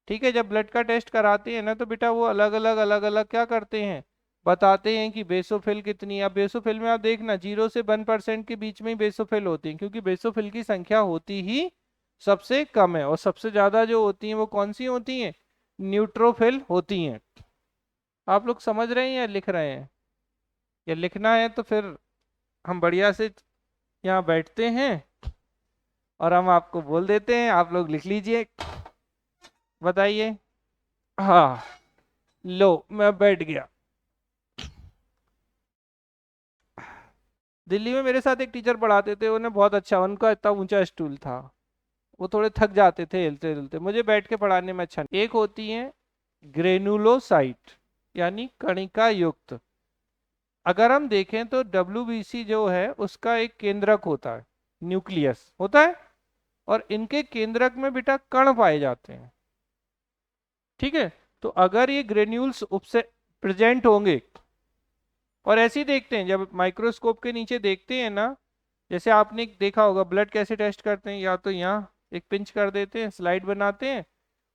Speaker 1: ठीक है, जब ब्लड का टेस्ट कराते हैं ना तो बेटा वो अलग अलग क्या करते हैं, बताते हैं कि बेसोफिल कितनी है। अब बेसोफिल में आप देखना 0 से 1% के बीच में ही बेसोफिल होती है, क्योंकि बेसोफिल की संख्या होती ही सबसे कम है, और सबसे ज्यादा जो होती हैं वो कौन सी होती हैं, न्यूट्रोफिल होती हैं। आप लोग समझ रहे हैं या लिख रहे हैं, या लिखना है तो फिर हम बढ़िया से यहाँ बैठते हैं और हम आपको बोल देते हैं, आप लोग लिख लीजिए, बताइए। हाँ, लो मैं बैठ गया। दिल्ली में मेरे साथ एक टीचर पढ़ाते थे, उन्हें बहुत अच्छा, उनका इतना ऊंचा स्टूल था, वो थोड़े थक जाते थे हिलते हिलते, मुझे बैठ के पढ़ाने में अच्छा नहीं। एक होती है ग्रेनुलोसाइट यानी कणिका युक्त। अगर हम देखें तो डब्ल्यूबीसी जो है उसका एक केंद्रक होता है, न्यूक्लियस होता है, और इनके केंद्रक में बेटा कण पाए जाते हैं। ठीक है, तो अगर ये ग्रेन्यूल्स उपसे प्रेजेंट होंगे, और ऐसे ही देखते हैं जब माइक्रोस्कोप के नीचे देखते हैं ना, जैसे आपने देखा होगा ब्लड कैसे टेस्ट करते हैं, या तो यहाँ एक पिंच कर देते हैं, स्लाइड बनाते हैं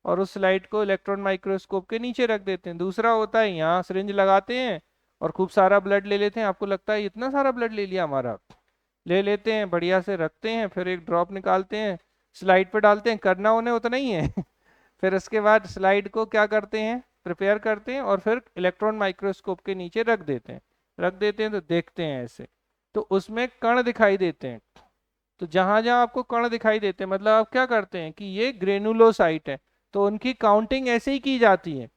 Speaker 1: और उस स्लाइड को इलेक्ट्रॉन माइक्रोस्कोप के नीचे रख देते हैं। दूसरा होता है यहाँ सिरिंज लगाते हैं और खूब सारा ब्लड ले लेते हैं, आपको लगता है इतना सारा ब्लड ले लिया हमारा, ले लेते हैं बढ़िया से रखते हैं, फिर एक ड्रॉप निकालते हैं, स्लाइड पर डालते हैं, करना उन्हें उतना ही है फिर उसके बाद स्लाइड को क्या करते हैं, प्रिपेयर करते हैं और फिर इलेक्ट्रॉन माइक्रोस्कोप के नीचे रख देते हैं तो देखते हैं ऐसे, तो उसमें कण दिखाई देते हैं। तो जहां जहां आपको कण दिखाई देते हैं मतलब आप क्या करते हैं कि ये ग्रेनुलोसाइट है, तो उनकी काउंटिंग ऐसे ही की जाती है।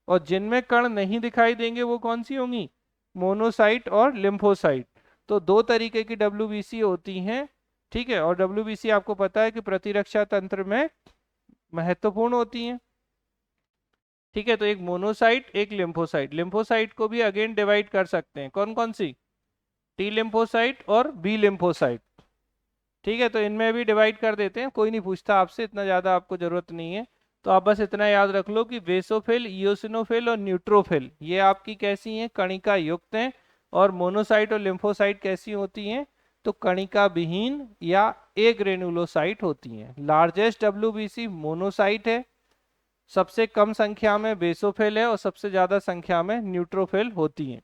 Speaker 1: और जिनमें कण नहीं दिखाई देंगे वो कौन सी होंगी, मोनोसाइट और लिम्फोसाइट। तो दो तरीके की डब्ल्यूबीसी होती हैं। ठीक है, और डब्ल्यूबीसी आपको पता है कि प्रतिरक्षा तंत्र में महत्वपूर्ण होती हैं। ठीक है, तो एक मोनोसाइट एक लिम्फोसाइट, लिम्फोसाइट को भी अगेन डिवाइड कर सकते हैं, कौन कौन सी, टी लिम्फोसाइट और बी लिम्फोसाइट। ठीक है, तो इनमें भी डिवाइड कर देते हैं, कोई नहीं पूछता आपसे, इतना ज़्यादा आपको ज़रूरत नहीं है। तो आप बस इतना याद रख लो कि बेसोफिल, इयोसिनोफिल और न्यूट्रोफिल ये आपकी कैसी हैं, कणिका युक्त हैं। और मोनोसाइट और लिम्फोसाइट कैसी होती हैं, तो कणिका विहीन या ए ग्रेनुलोसाइट होती हैं। लार्जेस्ट डब्ल्यूबीसी मोनोसाइट है, सबसे कम संख्या में बेसोफिल है और सबसे ज़्यादा संख्या में न्यूट्रोफिल होती हैं।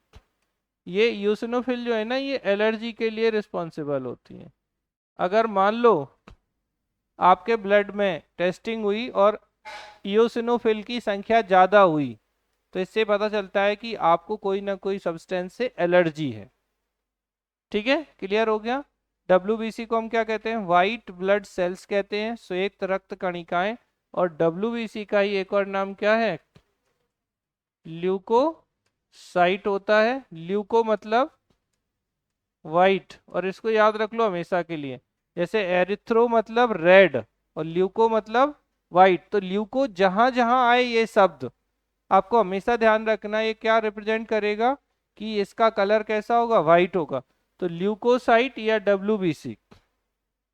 Speaker 1: ये इयोसिनोफिल जो है ना, ये एलर्जी के लिए रिस्पॉन्सिबल होती हैं। अगर मान लो आपके ब्लड में टेस्टिंग हुई और इयोसिनोफिल की संख्या ज़्यादा हुई, तो इससे पता चलता है कि आपको कोई ना कोई सब्सटेंस से एलर्जी है। ठीक है, क्लियर हो गया। डब्ल्यूबीसी को हम क्या कहते हैं, वाइट ब्लड सेल्स कहते हैं, श्वेत रक्त कणिकाएं। और डब्ल्यूबीसी का ही एक और नाम क्या है, ल्यूकोसाइट होता है। ल्यूको मतलब वाइट, और इसको याद रख लो हमेशा के लिए, जैसे एरिथ्रो मतलब रेड और ल्यूको मतलब वाइट। तो ल्यूको जहां जहां आए ये शब्द आपको हमेशा ध्यान रखना, ये क्या रिप्रेजेंट करेगा कि इसका कलर कैसा होगा, वाइट होगा। तो ल्यूकोसाइट या डब्ल्यूबीसी।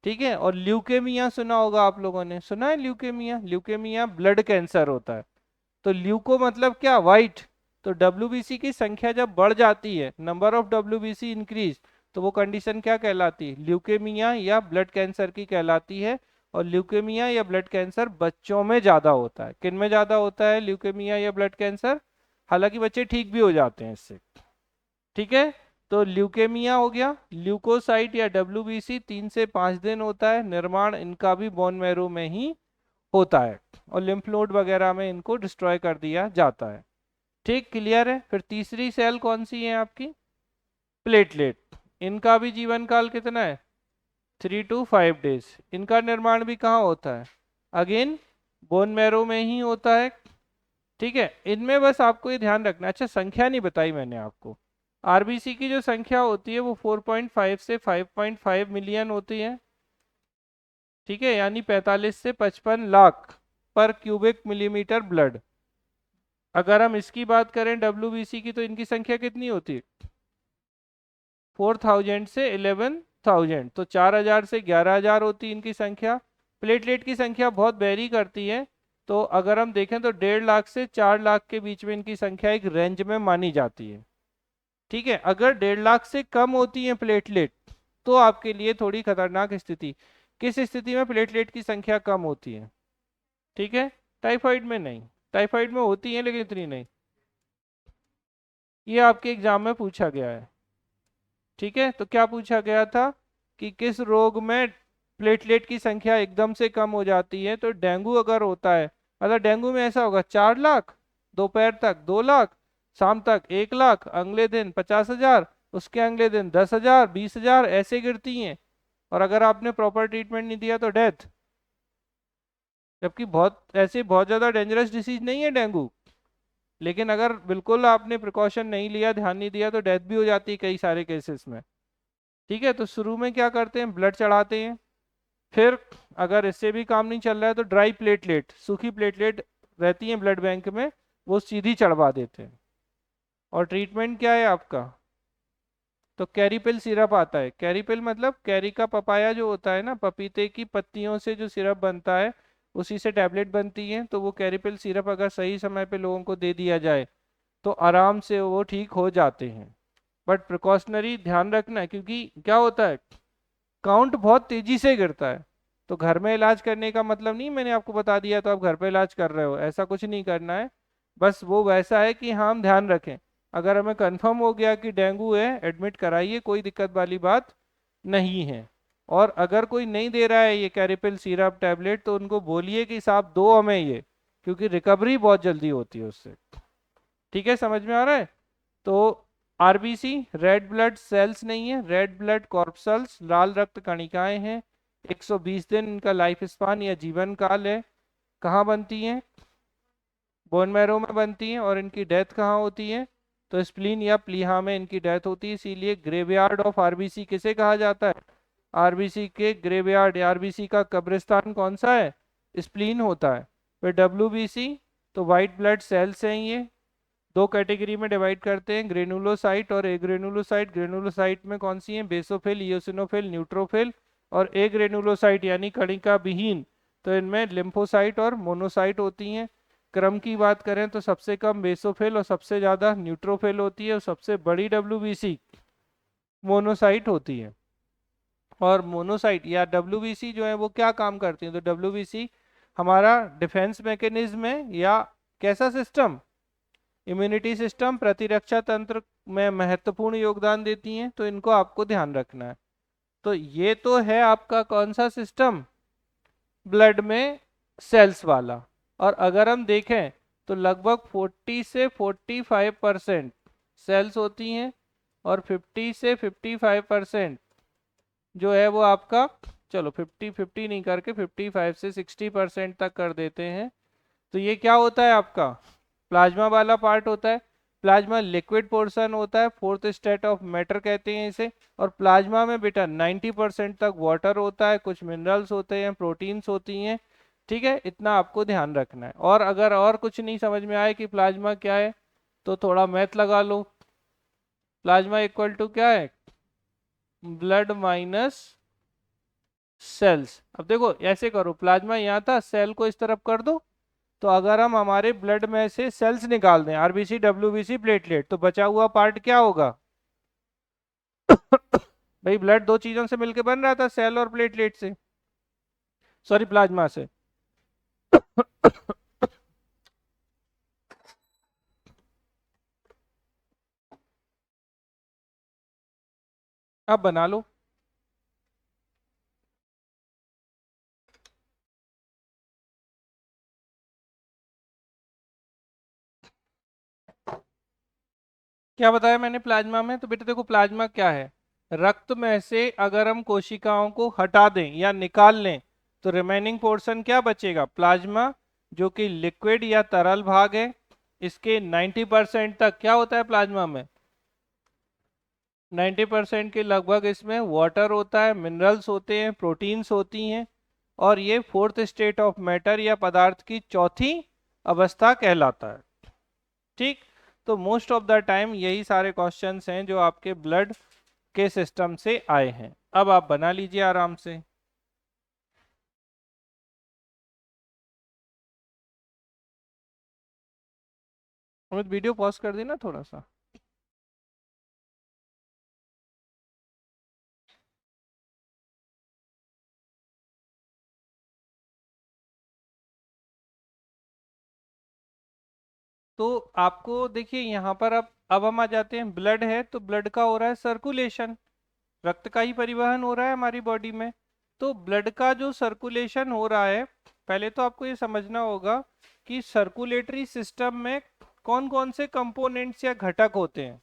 Speaker 1: ठीक है, और ल्यूकेमिया सुना होगा आप लोगों ने, सुना है ल्यूकेमिया, ल्यूकेमिया ब्लड कैंसर होता है। तो ल्यूको मतलब क्या, वाइट। तो डब्ल्यूबीसी की संख्या जब बढ़ जाती है, नंबर ऑफ डब्ल्यूबीसी इंक्रीज, तो वो कंडीशन क्या कहलाती है, ल्यूकेमिया या ब्लड कैंसर की कहलाती है। और ल्यूकेमिया या ब्लड कैंसर बच्चों में ज्यादा होता है। किन में ज्यादा होता है ल्यूकेमिया या ब्लड कैंसर, हालांकि बच्चे ठीक भी हो जाते हैं इससे। ठीक है, तो ल्यूकेमिया हो गया। ल्यूकोसाइट या डब्ल्यूबीसी 3 से 5 दिन होता है, निर्माण इनका भी बोन मैरो में ही होता है और लिम्फ नोड वगैरह में इनको डिस्ट्रॉय कर दिया जाता है। ठीक, क्लियर है। फिर तीसरी सेल कौन सी है आपकी, प्लेटलेट। इनका भी जीवन काल कितना है, 3 to 5 days। इनका निर्माण भी कहाँ होता है, अगेन बोन मैरो में ही होता है। ठीक है, इनमें बस आपको ये ध्यान रखना, अच्छा संख्या नहीं बताई मैंने आपको, आरबीसी की जो संख्या होती है वो 4.5 से 5.5 मिलियन होती है। ठीक है, यानी 45 से 55 लाख पर क्यूबिक मिलीमीटर ब्लड। अगर हम इसकी बात करें डब्ल्यूबीसी की, तो इनकी संख्या कितनी होती है, 4000 से 11,000, तो 4000 से 11,000 होती है इनकी संख्या। प्लेटलेट की संख्या बहुत वेरी करती है, तो अगर हम देखें तो 1.5 लाख से 4 लाख के बीच में इनकी संख्या एक रेंज में मानी जाती है। ठीक है, अगर 1.5 लाख से कम होती है प्लेटलेट, तो आपके लिए थोड़ी खतरनाक स्थिति। किस स्थिति में प्लेटलेट की संख्या कम होती है, ठीक है, टाइफाइड में नहीं, टाइफाइड में होती है लेकिन इतनी नहीं। ये आपके एग्जाम में पूछा गया है। ठीक है, तो क्या पूछा गया था कि किस रोग में प्लेटलेट की संख्या एकदम से कम हो जाती है, तो डेंगू अगर होता है, मतलब डेंगू में ऐसा होगा 4 लाख, दोपहर तक 2 लाख, शाम तक 1 लाख, अगले दिन 50,000, उसके अगले दिन 10,000, 20,000 ऐसे गिरती हैं। और अगर आपने प्रॉपर ट्रीटमेंट नहीं दिया तो डेथ। जबकि बहुत ऐसे बहुत ज़्यादा डेंजरस डिसीज नहीं है डेंगू, लेकिन अगर बिल्कुल आपने प्रिकॉशन नहीं लिया, ध्यान नहीं दिया, तो डेथ भी हो जाती है कई सारे केसेस में। ठीक है, तो शुरू में क्या करते हैं, ब्लड चढ़ाते हैं। फिर अगर इससे भी काम नहीं चल रहा है तो ड्राई प्लेटलेट, सूखी प्लेटलेट रहती है ब्लड बैंक में, वो सीधी चढ़वा देते हैं। और ट्रीटमेंट क्या है आपका, तो कैरीपिल सिरप आता है। कैरीपिल मतलब कैरी का पपाया जो होता है ना, पपीते की पत्तियों से जो सिरप बनता है उसी से टैबलेट बनती है। तो वो कैरीपिल सिरप अगर सही समय पे लोगों को दे दिया जाए तो आराम से वो ठीक हो जाते हैं। बट प्रिकॉशनरी ध्यान रखना है, क्योंकि क्या होता है, काउंट बहुत तेजी से गिरता है। तो घर में इलाज करने का मतलब नहीं मैंने आपको बता दिया तो आप घर पे इलाज कर रहे हो, ऐसा कुछ नहीं करना है। बस वो वैसा है कि हाँ, हम ध्यान रखें। अगर हमें कंफर्म हो गया कि डेंगू है, एडमिट कराइए, कोई दिक्कत वाली बात नहीं है। और अगर कोई नहीं दे रहा है ये कैरिपिल सिरप टैबलेट तो उनको बोलिए कि साहब दो हमें ये, क्योंकि रिकवरी बहुत जल्दी होती है उससे। ठीक है, समझ में आ रहा है? तो आरबीसी रेड ब्लड सेल्स नहीं है, रेड ब्लड कॉर्पसल्स, लाल रक्त कणिकाएं हैं। 120 दिन इनका लाइफ स्पान या जीवन काल है। कहाँ बनती हैं? बोन मैरो में बनती हैं। और इनकी डेथ कहाँ होती है? तो स्प्लीन या प्लीहा में इनकी डेथ होती है। इसीलिए ग्रेवयार्ड ऑफ आरबीसी किसे कहा जाता है? आरबीसी के ग्रेवयार्ड, आरबीसी का कब्रिस्तान कौन सा है? स्प्लीन होता है। फिर डब्ल्यूबीसी, तो वाइट ब्लड सेल्स हैं ये। दो कैटेगरी में डिवाइड करते हैं, ग्रेनुलोसाइट और एग्रेनुलोसाइट। ग्रेनुलोसाइट में कौन सी है? Basophil, eosinophil, neutrophil. और एग्रेनुलोसाइट यानी कणिका विहीन, तो इनमें लिम्फोसाइट और मोनोसाइट होती हैं। क्रम की बात करें तो सबसे कम बेसोफिल और सबसे ज्यादा न्यूट्रोफिल होती है, और सबसे बड़ी डब्ल्यूबीसी मोनोसाइट होती है। और मोनोसाइट या डब्ल्यूबीसी जो है वो क्या काम करती है? तो डब्ल्यूबीसी हमारा डिफेंस मैकेनिज्म है, या कैसा सिस्टम? इम्यूनिटी सिस्टम, प्रतिरक्षा तंत्र में महत्वपूर्ण योगदान देती हैं। तो इनको आपको ध्यान रखना है। तो ये तो है आपका कौन सा सिस्टम? ब्लड में सेल्स वाला। और अगर हम देखें तो लगभग 40 से 45% सेल्स होती हैं, और 50 से 55% जो है वो आपका, चलो 50-50 नहीं करके 55 से 60% तक कर देते हैं। तो ये क्या होता है आपका? प्लाज्मा वाला पार्ट होता है। प्लाज्मा लिक्विड पोर्शन होता है, फोर्थ स्टेट ऑफ मैटर कहते हैं इसे। और प्लाज्मा में बेटा 90% तक वाटर होता है, कुछ मिनरल्स होते हैं, प्रोटीन्स होती हैं। ठीक है, इतना आपको ध्यान रखना है। और अगर और कुछ नहीं समझ में आए कि प्लाज्मा क्या है तो थोड़ा मैथ लगा लो। प्लाज्मा इक्वल टू क्या है? Blood minus cells. अब देखो ऐसे करो, प्लाज्मा यहाँ था, सेल को इस तरफ कर दो। तो अगर हम हमारे ब्लड में से सेल्स निकाल दें, आरबीसी, डब्ल्यूबीसी, प्लेटलेट, तो बचा हुआ पार्ट क्या होगा? भाई ब्लड दो चीजों से मिलकर बन रहा था, सेल और प्लेटलेट से, सॉरी प्लाज्मा से। अब बना लो। क्या बताया मैंने प्लाज्मा में? तो बेटा देखो, प्लाज्मा क्या है? रक्त में से अगर हम कोशिकाओं को हटा दें या निकाल लें तो रिमेनिंग पोर्शन क्या बचेगा? प्लाज्मा, जो कि लिक्विड या तरल भाग है। इसके 90% तक क्या होता है प्लाज्मा में? 90% के लगभग इसमें वाटर होता है, मिनरल्स होते हैं, प्रोटीन्स होती हैं। और ये फोर्थ स्टेट ऑफ मैटर या पदार्थ की चौथी अवस्था कहलाता है। ठीक। तो मोस्ट ऑफ द टाइम यही सारे क्वेश्चंस हैं जो आपके ब्लड के सिस्टम से आए हैं। अब आप बना लीजिए आराम से। अमित वीडियो पॉज कर देना थोड़ा सा। तो आपको देखिए यहाँ पर अब हम आ जाते हैं, ब्लड है तो ब्लड का हो रहा है सर्कुलेशन, रक्त का ही परिवहन हो रहा है हमारी बॉडी में। तो ब्लड का जो सर्कुलेशन हो रहा है, पहले तो आपको ये समझना होगा कि सर्कुलेटरी सिस्टम में कौन कौन से कंपोनेंट्स या घटक होते हैं।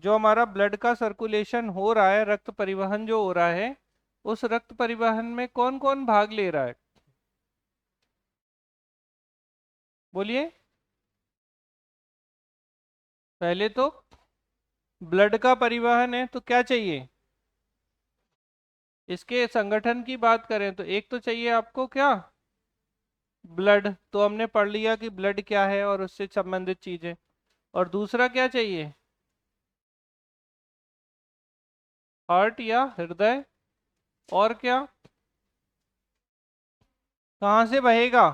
Speaker 1: जो हमारा ब्लड का सर्कुलेशन हो रहा है, रक्त परिवहन जो हो रहा है, उस रक्त परिवहन में कौन कौन भाग ले रहा है? बोलिए। पहले तो ब्लड का परिवहन है तो क्या चाहिए? इसके संगठन की बात करें तो एक तो चाहिए आपको क्या? ब्लड, तो हमने पढ़ लिया कि ब्लड क्या है और उससे संबंधित चीजें। और दूसरा क्या चाहिए? हार्ट या हृदय, और क्या, कहाँ से बहेगा,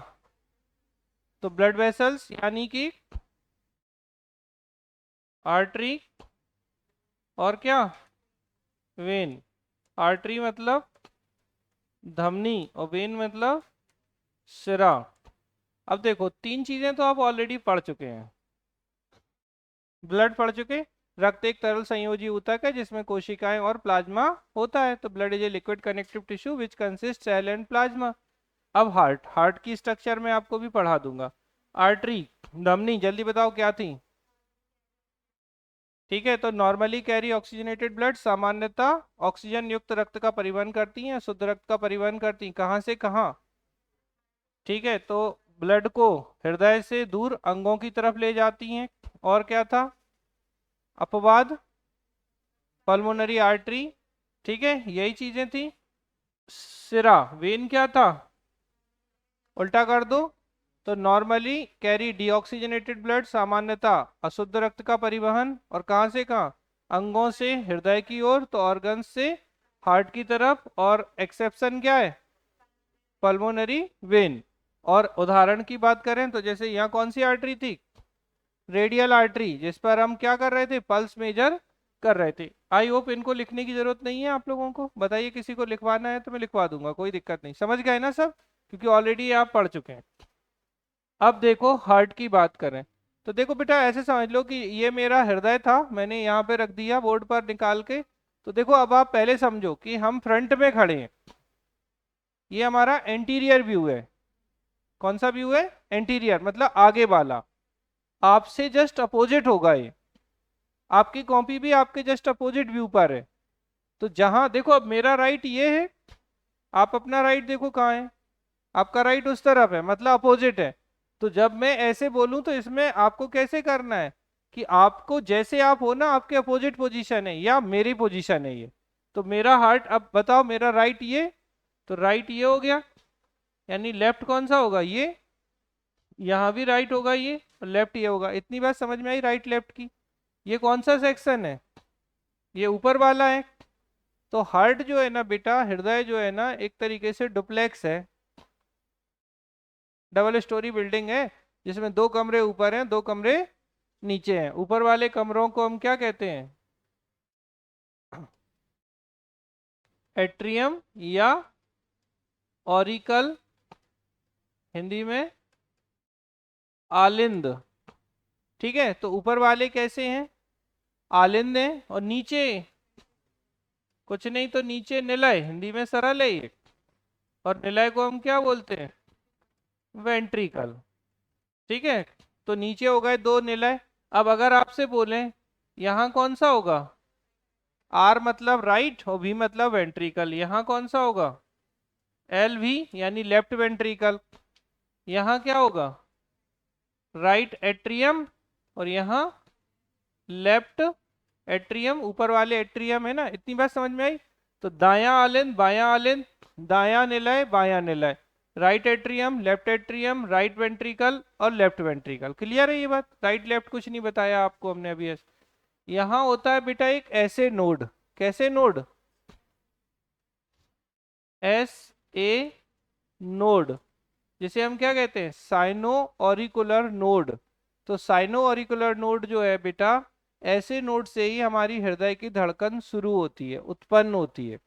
Speaker 1: तो ब्लड वेसल्स यानी कि आर्टरी, और क्या, वेन। आर्टरी मतलब धमनी और वेन मतलब सिरा। अब देखो तीन चीजें तो आप ऑलरेडी पढ़ चुके हैं। ब्लड पढ़ चुके, रक्त एक तरल संयोजी ऊतक है जिसमें कोशिकाएं और प्लाज्मा होता है, तो blood is a liquid connective tissue which consist cell and plasma. अब हार्ट, हार्ट की स्ट्रक्चर में आपको भी पढ़ा दूंगा। आर्टरी, धमनी, जल्दी बताओ क्या थी। ठीक है, तो नॉर्मली कैरी ऑक्सीजनेटेड ब्लड, सामान्यतः ऑक्सीजन युक्त रक्त का परिवहन करती हैं, शुद्ध रक्त का परिवहन करती हैं, कहाँ से कहाँ। ठीक है, तो ब्लड को हृदय से दूर अंगों की तरफ ले जाती हैं। और क्या था, अपवाद पल्मोनरी आर्टरी। ठीक है, यही चीजें थी। सिरा, वेन क्या था, उल्टा कर दो, तो नॉर्मली कैरी डीऑक्सीजनेटेड ब्लड, सामान्यतः अशुद्ध रक्त का परिवहन, और कहाँ से कहाँ, अंगों से हृदय की ओर, तो ऑर्गन्स से हार्ट की तरफ, और एक्सेप्शन क्या है, पल्मोनरी वेन। और उदाहरण की बात करें तो जैसे यहाँ कौन सी आर्टरी थी, रेडियल आर्टरी, जिस पर हम क्या कर रहे थे, पल्स मेजर कर रहे थे। आई होप इनको लिखने की जरूरत नहीं है आप लोगों को, बताइए किसी को लिखवाना है तो मैं लिखवा दूंगा, कोई दिक्कत नहीं, समझ गए ना सब, क्योंकि ऑलरेडी आप पढ़ चुके हैं। अब देखो हार्ट की बात करें, तो देखो बेटा ऐसे समझ लो कि ये मेरा हृदय था, मैंने यहाँ पे रख दिया बोर्ड पर निकाल के। तो देखो अब आप पहले समझो कि हम फ्रंट में खड़े हैं, ये हमारा एंटीरियर व्यू है। कौन सा व्यू है, एंटीरियर मतलब आगे वाला, आपसे जस्ट अपोजिट होगा ये, आपकी कॉपी भी आपके जस्ट अपोजिट व्यू पर है। तो जहां देखो अब मेरा राइट ये है, आप अपना राइट देखो कहाँ है, आपका राइट उस तरफ है, मतलब अपोजिट है। तो जब मैं ऐसे बोलूं तो इसमें आपको कैसे करना है कि आपको जैसे आप हो ना, आपके अपोजिट पोजीशन है या मेरी पोजीशन है ये। तो मेरा हार्ट, अब बताओ मेरा राइट ये, तो राइट ये हो गया, यानी लेफ्ट कौन सा होगा, ये, यहाँ भी राइट होगा ये, और लेफ्ट ये होगा। इतनी बात समझ में आई राइट लेफ्ट की। ये कौन सा सेक्शन है, ये ऊपर वाला है। तो हार्ट जो है ना बेटा, हृदय जो है ना, एक तरीके से डुप्लेक्स है, डबल स्टोरी बिल्डिंग है, जिसमें दो कमरे ऊपर हैं, दो कमरे नीचे हैं। ऊपर वाले कमरों को हम क्या कहते हैं, एट्रियम या ऑरिकल, हिंदी में आलिंद। ठीक है, तो ऊपर वाले कैसे हैं, आलिंद हैं, और नीचे कुछ नहीं, तो नीचे निलय, हिंदी में सरल है ये, और निलय को हम क्या बोलते हैं, वेंट्रिकल। ठीक है, तो नीचे हो गए दो निलय। अब अगर आपसे बोलें यहाँ कौन सा होगा, आर मतलब राइट और वी मतलब वेंट्रिकल, यहाँ कौन सा होगा, एल वी यानी लेफ्ट वेंट्रिकल। यहाँ क्या होगा, राइट एट्रियम, और यहाँ लेफ्ट एट्रियम, ऊपर वाले एट्रियम है ना। इतनी बात समझ में आई। तो दायां आलिंद बायां आलिंद, दायां निलय बायां निलय, right atrium left atrium, right ventricle और लेफ्ट वेंट्रिकल। क्लियर है ये बात, राइट लेफ्ट कुछ नहीं बताया आपको हमने अभी। यहाँ होता है बेटा एक ऐसे नोड, कैसे नोड, एस ए नोड, जिसे हम क्या कहते हैं, साइनो ऑरिकुलर नोड। तो साइनो ऑरिकुलर नोड जो है बेटा, ऐसे नोड से ही हमारी हृदय की धड़कन शुरू होती है, उत्पन्न होती है।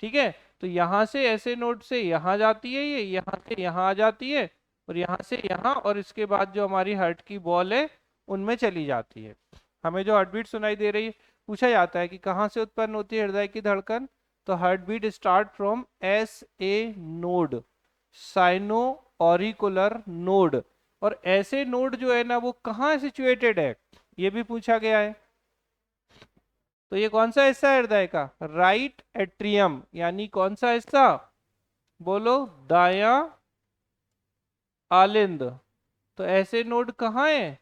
Speaker 1: ठीक है, तो यहाँ से ऐसे नोड से यहाँ जाती है, ये यहाँ से यहाँ आ जाती है, और यहाँ से यहाँ, और इसके बाद जो हमारी हार्ट की बॉल है उनमें चली जाती है। हमें जो हार्ट बीट सुनाई दे रही है, पूछा जाता है कि कहाँ से उत्पन्न होती है हृदय की धड़कन, तो heart beat start from S A node, sino auricular node. और ऐसे नोड जो है ना वो कहाँ सिचुएटेड है, ये भी पूछा गया है। तो ये कौन सा हिस्सा है हृदय का, राइट एट्रियम, यानी कौन सा हिस्सा, बोलो, दाया आलिंद। तो ऐसे नोड कहाँ है,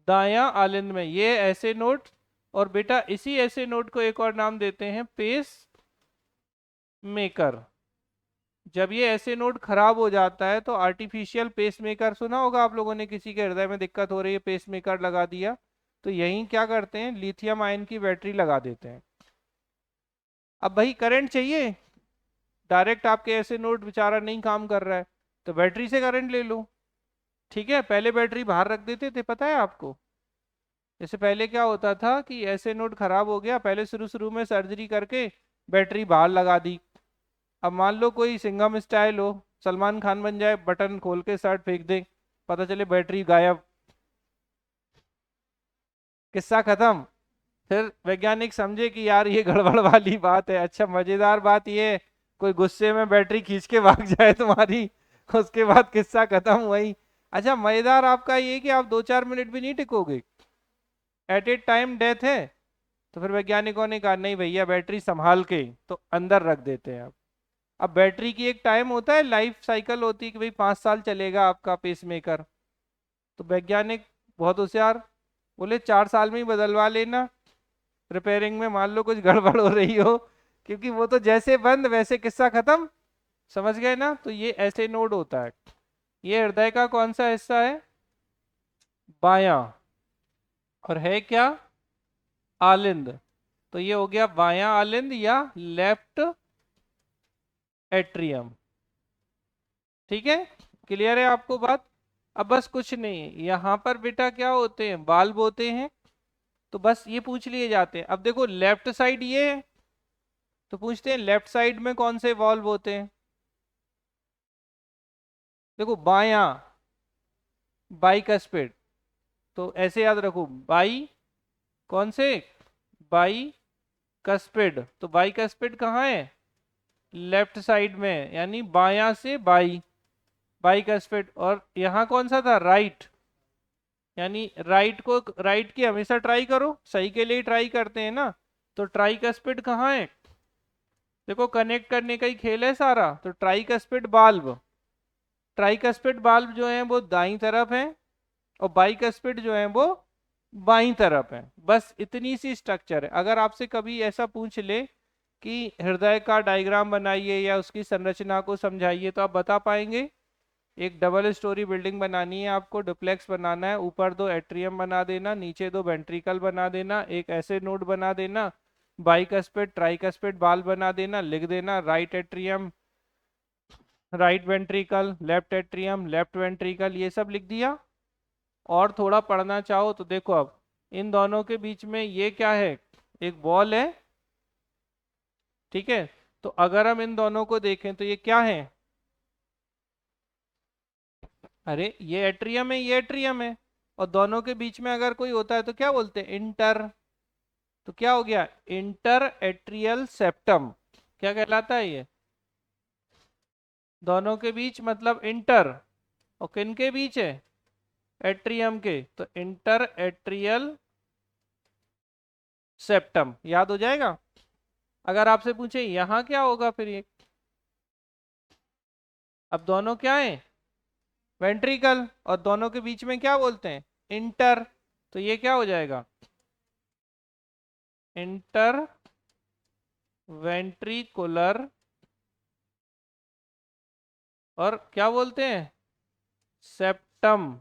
Speaker 1: दाया आलिंद में, ये ऐसे नोड। और बेटा इसी ऐसे नोड को एक और नाम देते हैं पेस मेकर। जब ये ऐसे नोड खराब हो जाता है तो आर्टिफिशियल पेसमेकर, सुना होगा आप लोगों ने, किसी के हृदय में दिक्कत हो रही है, पेसमेकर लगा दिया, तो यही क्या करते हैं, लिथियम आयन की बैटरी लगा देते हैं। अब भाई करंट चाहिए, डायरेक्ट आपके ऐसे नोड बेचारा नहीं काम कर रहा है, तो बैटरी से करंट ले लो। ठीक है, पहले बैटरी बाहर रख देते थे, पता है आपको। जैसे पहले क्या होता था कि ऐसे नोड खराब हो गया, पहले शुरू शुरू में सर्जरी करके बैटरी बाहर लगा दी। अब मान लो कोई सिंघम स्टाइल हो, सलमान खान बन जाए, बटन खोल के शर्ट फेंक दे, पता चले बैटरी गायब, किस्सा खत्म। फिर वैज्ञानिक समझे कि यार ये गड़बड़ वाली बात है। अच्छा मजेदार बात ये है, कोई गुस्से में बैटरी खींच के भाग जाए तुम्हारी, उसके बाद किस्सा खत्म वही। अच्छा मजेदार आपका ये कि आप 2-4 मिनट भी नहीं टिकोगे, एट ए टाइम डेथ है। तो फिर वैज्ञानिकों ने कहा नहीं भैया बैटरी संभाल के, तो अंदर रख देते हैं। अब बैटरी की एक टाइम होता है, लाइफ साइकिल होती है कि भाई 5 साल चलेगा आपका पेसमेकर। तो वैज्ञानिक बहुत होशियार, बोले 4 साल में ही बदलवा लेना, रिपेयरिंग में मान लो कुछ गड़बड़ हो रही हो, क्योंकि वो तो जैसे बंद वैसे किस्सा खत्म। समझ गए ना। तो ये ऐसे नोड होता है। ये हृदय का कौन सा हिस्सा है, बायां, और है क्या, आलिंद। तो ये हो गया बायां आलिंद या लेफ्ट एट्रियम। ठीक है, क्लियर है आपको बात। अब बस कुछ नहीं, यहाँ पर बेटा क्या होते हैं, बाल्ब होते हैं। तो बस ये पूछ लिए जाते हैं। अब देखो लेफ्ट साइड ये है, तो पूछते हैं लेफ्ट साइड में कौन से वॉल्व होते हैं। देखो बायां, बाईकस्पिड, तो ऐसे याद रखो, बाई कौन से, बाई कस्पिड। तो बाई कस्पिड कहाँ है, लेफ्ट साइड में, यानी बायां से बाई, बाई कस्पिड। और यहाँ कौन सा था, राइट, यानी राइट को, राइट की हमेशा ट्राई करो, सही के लिए ट्राई करते हैं ना। तो ट्राई कस्पिड कहाँ है, देखो कनेक्ट करने का ही खेल है सारा। तो ट्राई कस्पिड बाल्ब, ट्राई कस्पिड बाल्ब जो है वो दाईं तरफ है, और बाई कस्पिड जो है वो बाईं तरफ है। बस इतनी सी स्ट्रक्चर है। अगर आपसे कभी ऐसा पूछ ले कि हृदय का डायग्राम बनाइए या उसकी संरचना को समझाइए, तो आप बता पाएंगे। एक डबल स्टोरी बिल्डिंग बनानी है आपको, डुप्लेक्स बनाना है, ऊपर 2 एट्रियम बना देना, नीचे 2 वेंट्रिकल बना देना, एक ऐसे नोड बना देना, बाईकस्पिड ट्राइकस्पिड बाल बना देना, लिख देना right atrium, right ventricle, left atrium, left ventricle, ये सब लिख दिया। और थोड़ा पढ़ना चाहो तो देखो, अब इन दोनों के बीच में ये क्या है, एक बॉल है। ठीक है, तो अगर हम इन दोनों को देखें तो ये क्या है, अरे ये एट्रियम है, ये एट्रियम है, और दोनों के बीच में अगर कोई होता है तो क्या बोलते हैं, इंटर। तो क्या हो गया, इंटर एट्रियल सेप्टम। क्या कहलाता है ये, दोनों के बीच मतलब इंटर, और किन के बीच है, एट्रियम के, तो इंटर एट्रियल सेप्टम, याद हो जाएगा। अगर आपसे पूछे यहाँ क्या होगा फिर ये, अब दोनों क्या है, वेंट्रिकल, और दोनों के बीच में क्या बोलते हैं, इंटर। तो ये क्या हो जाएगा, इंटर वेंट्रिकुलर, और क्या बोलते हैं, सेप्टम।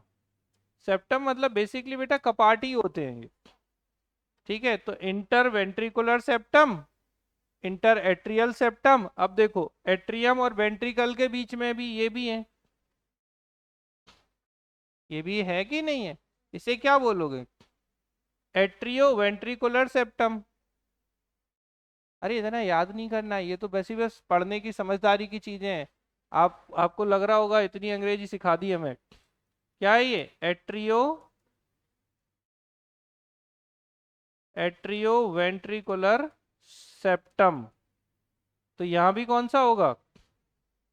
Speaker 1: सेप्टम मतलब बेसिकली बेटा कपाट ही होते हैं ये। ठीक है, तो inter ventricular septum, inter atrial septum. अब देखो एट्रियम और वेंट्रिकल के बीच में भी ये भी है, ये भी है कि नहीं है, इसे क्या बोलोगे, एट्रियो वेंट्रिकुलर सेप्टम। अरे इतना याद नहीं करना है, ये तो वैसे बस पढ़ने की समझदारी की चीजें हैं। आपको लग रहा होगा इतनी अंग्रेजी सिखा दी हमें। क्या है ये, एट्रियो, एट्रियो वेंट्रिकुलर सेप्टम। तो यहाँ भी कौन सा होगा,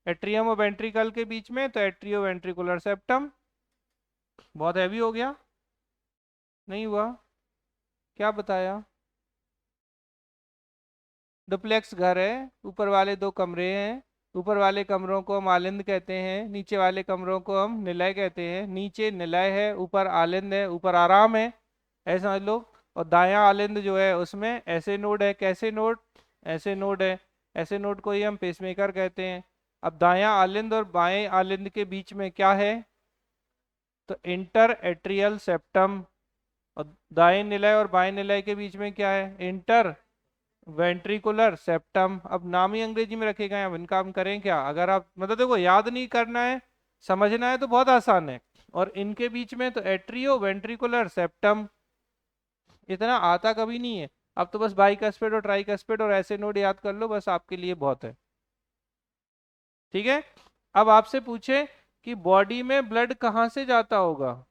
Speaker 1: एट्रियम और वेंट्रिकल के बीच में, तो एट्रियो वेंट्रिकुलर सेप्टम। बहुत हैवी हो गया, नहीं हुआ, क्या बताया, डुप्लेक्स घर है, ऊपर वाले 2 कमरे हैं, ऊपर वाले कमरों को हम आलिंद कहते हैं, नीचे वाले कमरों को हम निलय कहते हैं। नीचे निलय है, ऊपर आलिंद है, ऊपर आराम है, ऐसा समझ लो। और दायां आलिंद जो है उसमें ऐसे नोड है, कैसे नोड, ऐसे नोड है, ऐसे नोड को ही हम पेसमेकर कहते हैं। अब दायां आलिंद और बाएं आलिंद के बीच में क्या है, तो इंटर एट्रियल सेप्टम। और दाएं निलय और बाएं निलय के बीच में क्या है, इंटर वेंट्रिकुलर सेप्टम। अब नाम ही अंग्रेजी में रखे गए हैं, अब इनका हम करें क्या? अगर आप मतलब देखो याद नहीं करना है, समझना है तो बहुत आसान है। और इनके बीच में तो एट्रियो वेंट्रिकुलर सेप्टम, इतना आता कभी नहीं है। अब तो बस बाइकस्पेड और ट्राइकस्पेड और ऐसे नोड याद कर लो, बस आपके लिए बहुत है। ठीक है। अब आपसे पूछे कि बॉडी में ब्लड कहाँ से जाता होगा,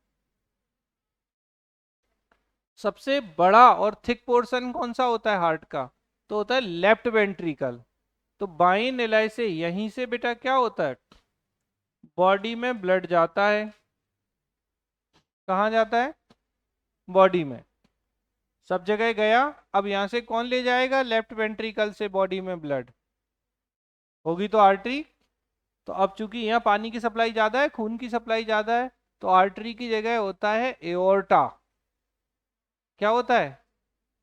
Speaker 1: सबसे बड़ा और थिक पोर्शन कौन सा होता है हार्ट का? तो होता है लेफ्ट वेंट्रिकल। तो बाई निलाई से यहीं से बेटा क्या होता है, बॉडी में ब्लड जाता है। कहाँ जाता है? बॉडी में। सब जगह गया। अब यहां से कौन ले जाएगा लेफ्ट वेंट्रिकल से बॉडी में ब्लड? होगी तो आर्टरी। तो अब चूंकि यहाँ पानी की सप्लाई ज्यादा है, खून की सप्लाई ज्यादा है, तो आर्टरी की जगह होता है एओर्टा। क्या होता है?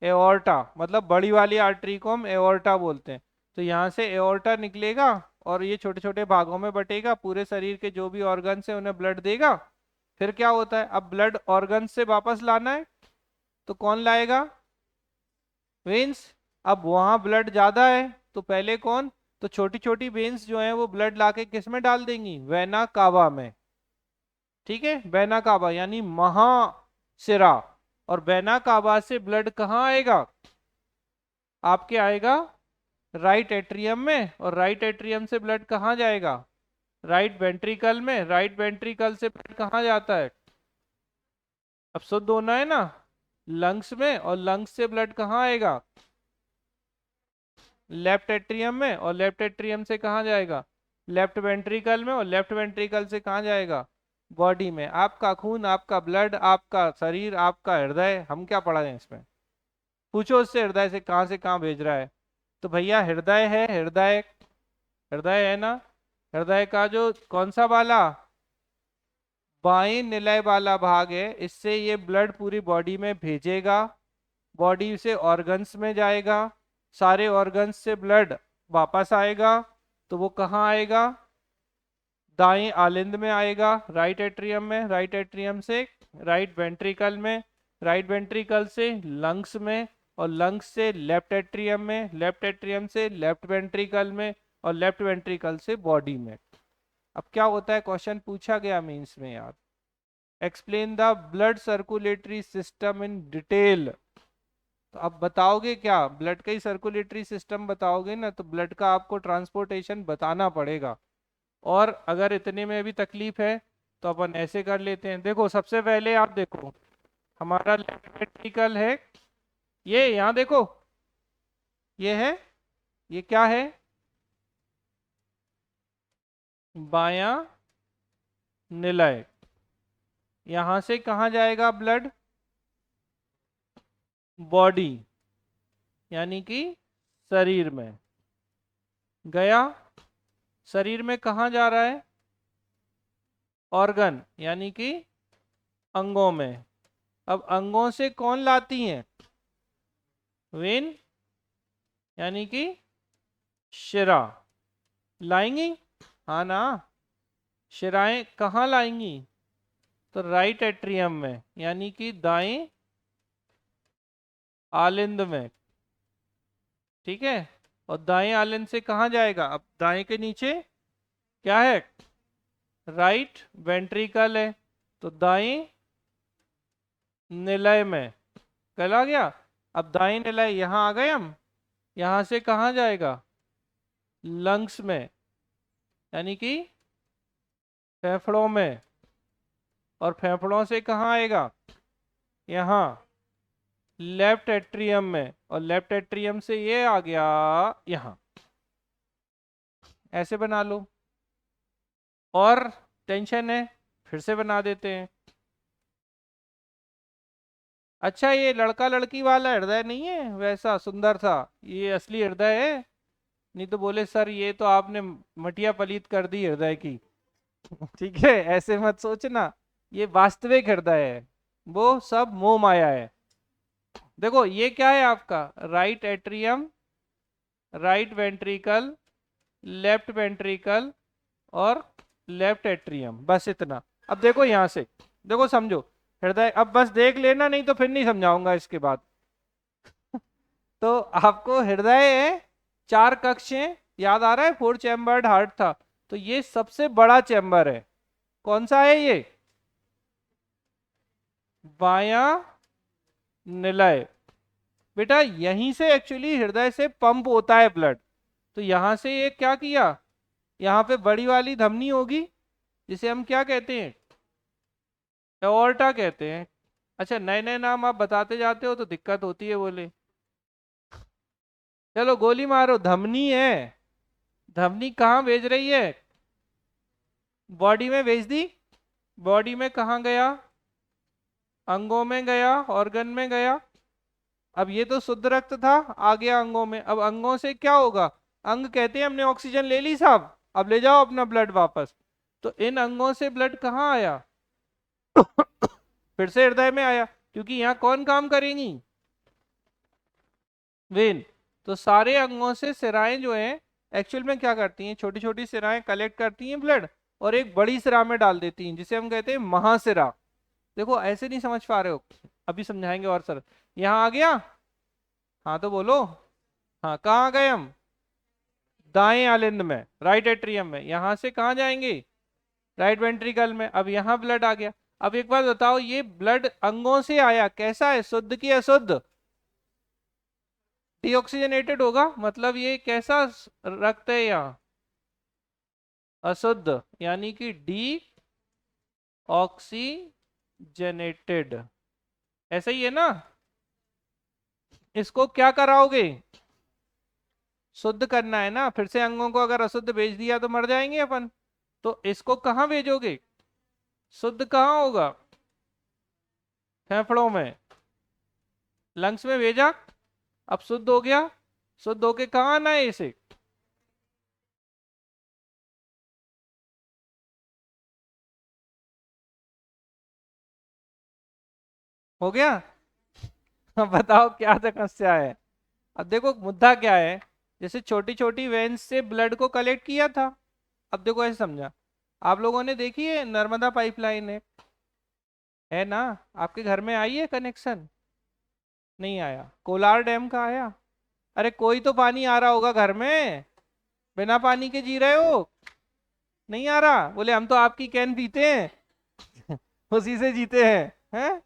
Speaker 1: एओर्टा, मतलब बड़ी वाली आर्टरी को हम एओर्टा बोलते हैं। तो यहाँ से एओर्टा निकलेगा और ये छोटे छोटे भागों में बटेगा, पूरे शरीर के जो भी ऑर्गन्स है उन्हें ब्लड देगा। फिर क्या होता है, अब ब्लड ऑर्गन्स से वापस लाना है, तो कौन लाएगा? वेन्स। अब वहां ब्लड ज्यादा है, तो पहले कौन? तो छोटी छोटी वेन्स जो है वो ब्लड लाके किस में डाल देंगी? वेना कावा में। ठीक है, वेना कावा यानी महाशिरा। और वेना कावा से ब्लड कहाँ आएगा? आपके आएगा राइट एट्रियम में। और राइट एट्रियम से ब्लड कहाँ जाएगा? राइट वेंट्रिकल में। राइट वेंट्रिकल से ब्लड कहाँ जाता है? अब शुद्ध होना है ना, लंग्स में। और लंग्स से ब्लड कहाँ आएगा? लेफ्ट एट्रियम में। और लेफ्ट एट्रियम से कहाँ जाएगा? लेफ्ट वेंट्रिकल में। और लेफ्ट वेंट्रिकल से कहाँ जाएगा? बॉडी में। आपका खून, आपका ब्लड, आपका शरीर, आपका हृदय, हम क्या पढ़ा है इसमें? पूछो उससे हृदय से कहाँ भेज रहा है। तो भैया हृदय है, हृदय, हृदय है ना। हृदय का जो कौन सा वाला, बाएं निलय वाला भाग है, इससे ये ब्लड पूरी बॉडी में भेजेगा। बॉडी से ऑर्गन्स में जाएगा, सारे ऑर्गन्स से ब्लड वापस आएगा। तो वो कहाँ आएगा? दाएं आलिंद में आएगा, राइट एट्रियम में। राइट एट्रियम से राइट वेंट्रिकल में। राइट वेंट्रिकल से लंग्स में। और लंग्स से लेफ्ट एट्रियम में। लेफ्ट एट्रियम से लेफ्ट वेंट्रिकल में। और लेफ्ट वेंट्रिकल से बॉडी में। अब क्या होता है, क्वेश्चन पूछा गया मीन्स में यार, explain the blood circulatory system in detail. तो अब बताओगे क्या? ब्लड का ही सर्कुलेटरी सिस्टम बताओगे ना, तो ब्लड का आपको ट्रांसपोर्टेशन बताना पड़ेगा। और अगर इतने में भी तकलीफ है तो अपन ऐसे कर लेते हैं। देखो सबसे पहले आप देखो, हमारा लेफ्ट वेंट्रिकल है, ये यहाँ देखो, ये है, ये क्या है? बायां निलय। यहां से कहाँ जाएगा ब्लड? बॉडी, यानी कि शरीर में गया। शरीर में कहाँ जा रहा है? ऑर्गन, यानी कि अंगों में। अब अंगों से कौन लाती हैं? वेन, यानी कि शिरा लाएंगी। हाँ ना, शिराएं कहाँ लाएंगी? तो राइट एट्रियम में, यानी कि दाएं आलिंद में। ठीक है। और दाएं आलिंद से कहाँ जाएगा? अब दाएं के नीचे क्या है? राइट वेंट्रिकल है। तो दाएं निलय में चला गया। अब दाएं निलय यहाँ आ गए हम, यहाँ से कहाँ जाएगा? लंग्स में, यानी कि फेफड़ों में। और फेफड़ों से कहाँ आएगा? यहाँ लेफ्ट एट्रियम में। और लेफ्ट एट्रियम से ये आ गया यहाँ। ऐसे बना लो। और टेंशन है, फिर से बना देते हैं। अच्छा, ये लड़का लड़की वाला हृदय नहीं है वैसा सुंदर सा, ये असली हृदय है? नहीं तो बोले सर ये तो आपने मटिया पलीत कर दी हृदय की। ठीक है, ऐसे मत सोचना, ये वास्तविक हृदय है, वो सब मोह माया है। देखो ये क्या है आपका? Right atrium, right ventricle, left ventricle और लेफ्ट एट्रियम, बस इतना। अब देखो यहां से, देखो समझो हृदय, अब बस देख लेना, नहीं तो फिर नहीं समझाऊंगा इसके बाद। तो आपको हृदय है, 4 कक्ष हैं, याद आ रहा है, 4 चैम्बर्ड हार्ट था, तो ये सबसे बड़ा चैम्बर है। कौन सा है ये? बायां निलय। बेटा यहीं से एक्चुअली हृदय से पंप होता है ब्लड। तो यहां से ये क्या किया, यहाँ पे बड़ी वाली धमनी होगी, जिसे हम क्या कहते हैं, एओर्टा कहते हैं। अच्छा, नए नए नाम आप बताते जाते हो तो दिक्कत होती है, बोले। चलो गोली मारो, धमनी है। धमनी कहाँ भेज रही है? बॉडी में भेज दी। बॉडी में कहाँ गया? अंगों में गया, ऑर्गन में गया। अब ये तो शुद्ध रक्त था, आ गया अंगों में। अब अंगों से क्या होगा? अंग कहते हैं हमने ऑक्सीजन ले ली साहब, अब ले जाओ अपना ब्लड वापस। तो इन अंगों से ब्लड कहाँ आया? फिर से हृदय में आया, क्योंकि यहाँ कौन काम करेंगी? वेन। तो सारे अंगों से सिराएं जो हैं, एक्चुअल में क्या करती हैं, छोटी छोटी सिराएं कलेक्ट करती हैं ब्लड, और एक बड़ी सिरा में डाल देती हैं, जिसे हम कहते हैं महासिरा। देखो ऐसे नहीं समझ पा रहे हो, अभी समझाएंगे और सर। यहाँ आ गया? हाँ तो बोलो। हाँ, कहाँ आ गए हम? दाएं आलिंद में, राइट एट्रियम में। यहां से कहाँ जाएंगे? राइट वेंट्रिकल में। अब यहाँ ब्लड आ गया। अब एक बात बताओ, ये ब्लड अंगों से आया, कैसा है, शुद्ध की अशुद्ध? डीऑक्सीजनेटेड होगा, मतलब ये कैसा रक्त है यहाँ? अशुद्ध, यानी कि डी ऑक्सीजनेटेड। ऐसा ही है ना? इसको क्या कराओगे? शुद्ध करना है ना, फिर से अंगों को अगर अशुद्ध भेज दिया तो मर जाएंगे अपन। तो इसको कहाँ भेजोगे? शुद्ध कहाँ होगा? फेफड़ों में। लंग्स में भेजा, अब शुद्ध हो गया। शुद्ध होके कहाँ आना है इसे? हो गया? अब बताओ क्या समस्या है। अब देखो मुद्दा क्या है, जैसे छोटी छोटी वेन्स से ब्लड को कलेक्ट किया था। अब देखो ऐसे समझा, आप लोगों ने देखी है नर्मदा पाइपलाइन है ना? आपके घर में आई है कनेक्शन? नहीं आया। कोलार डैम का आया? अरे कोई तो पानी आ रहा होगा घर में, बिना पानी के जी रहे हो? नहीं आ रहा? बोले हम तो आपकी कैन पीते हैं। उसी से जीते हैं।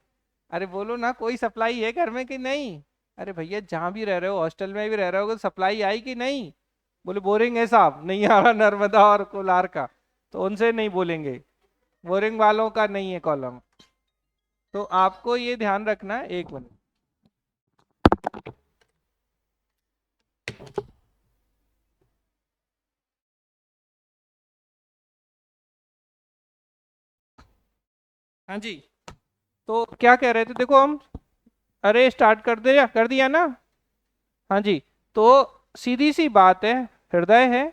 Speaker 1: अरे बोलो ना, कोई सप्लाई है घर में कि नहीं? अरे भैया जहां भी रह रहे हो, हॉस्टल में भी रह रहे हो, सप्लाई आई कि नहीं? बोले बोरिंग है साहब, नहीं आ रहा नर्मदा और कोलार का। तो उनसे नहीं बोलेंगे, बोरिंग वालों का नहीं है कॉलम। तो आपको ये ध्यान रखना है, एक मिनट। हाँ जी, तो क्या कह रहे थे, देखो हम, अरे स्टार्ट कर दिया ना? हाँ जी। तो सीधी सी बात है, हृदय है।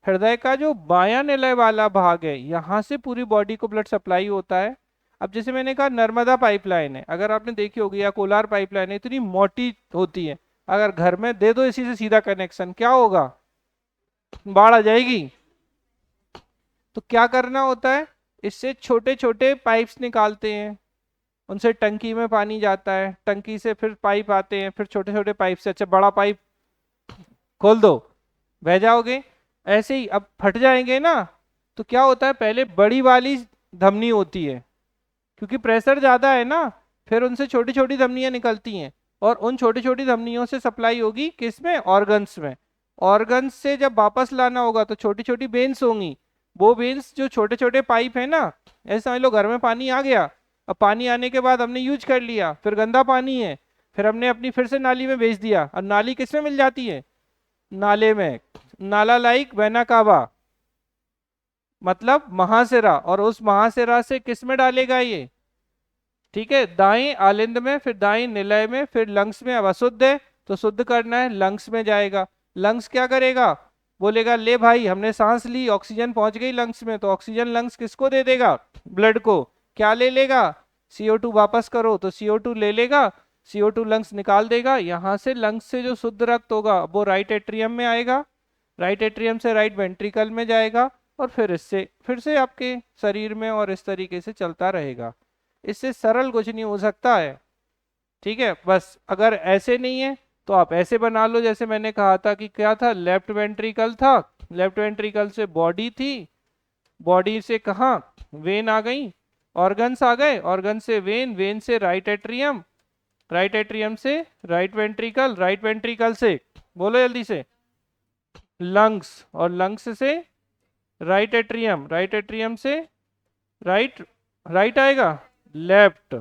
Speaker 1: हृदय का जो बायां निलय वाला भाग है, यहाँ से पूरी बॉडी को ब्लड सप्लाई होता है। अब जैसे मैंने कहा नर्मदा पाइपलाइन है, अगर आपने देखी होगी, या कोलार पाइपलाइन है, इतनी मोटी होती है। अगर घर में दे दो इसी से सीधा कनेक्शन, क्या होगा? बाढ़ आ जाएगी। तो क्या करना होता है, इससे छोटे छोटे पाइप्स निकालते हैं, उनसे टंकी में पानी जाता है, टंकी से फिर पाइप आते हैं, फिर छोटे छोटे पाइप से, अच्छा बड़ा पाइप खोल दो, बह जाओगे। ऐसे ही अब फट जाएंगे ना, तो क्या होता है, पहले बड़ी वाली धमनी होती है, क्योंकि प्रेशर ज्यादा है ना, फिर उनसे छोटी छोटी धमनियां निकलती हैं, और उन छोटी छोटी धमनियों से सप्लाई होगी किस में? ऑर्गन्स में। ऑर्गन्स से जब वापस लाना होगा तो छोटी छोटी वेन्स होंगी। वो वेन्स जो छोटे छोटे पाइप है ना, ऐसे समझ लो घर में पानी आ गया, अब पानी आने के बाद हमने यूज कर लिया, फिर गंदा पानी है, फिर हमने अपनी फिर से नाली में भेज दिया। अब नाली किस में मिल जाती है? नाले में। नाला लाइक वेनाकावा, मतलब महासिरा, और उस महासिरा से किस में डालेगा ये? ठीक है, दाएं आलिंद में, फिर दाएं निलय में, फिर लंग्स में। अब अशुद्ध है तो शुद्ध करना है, लंग्स में जाएगा। लंग्स क्या करेगा? बोलेगा ले भाई हमने सांस ली, ऑक्सीजन पहुंच गई लंग्स में, तो ऑक्सीजन लंग्स किसको दे देगा? ब्लड को। क्या ले लेगा? CO2 वापस करो, तो CO2 ले लेगा, CO2 लंग्स निकाल देगा। यहाँ से लंग्स से जो शुद्ध रक्त होगा वो राइट एट्रियम में आएगा, राइट एट्रियम से राइट वेंट्रिकल में जाएगा, और फिर इससे फिर से आपके शरीर में, और इस तरीके से चलता रहेगा। इससे सरल कुछ नहीं हो सकता है। ठीक है, बस अगर ऐसे नहीं है तो आप ऐसे बना लो जैसे मैंने कहा था कि क्या था, लेफ्ट वेंट्रिकल था, लेफ्ट वेंट्रिकल से बॉडी थी, बॉडी से कहाँ, वेन आ गई, ऑर्गन्स आ गए, ऑर्गन से वेन, वेन से राइट एट्रियम, राइट एट्रियम से राइट वेंट्रिकल, राइट वेंट्रिकल से बोलो जल्दी से लंग्स, और लंग्स से राइट एट्रियम, राइट एट्रियम से राइट, राइट आएगा लेफ्ट,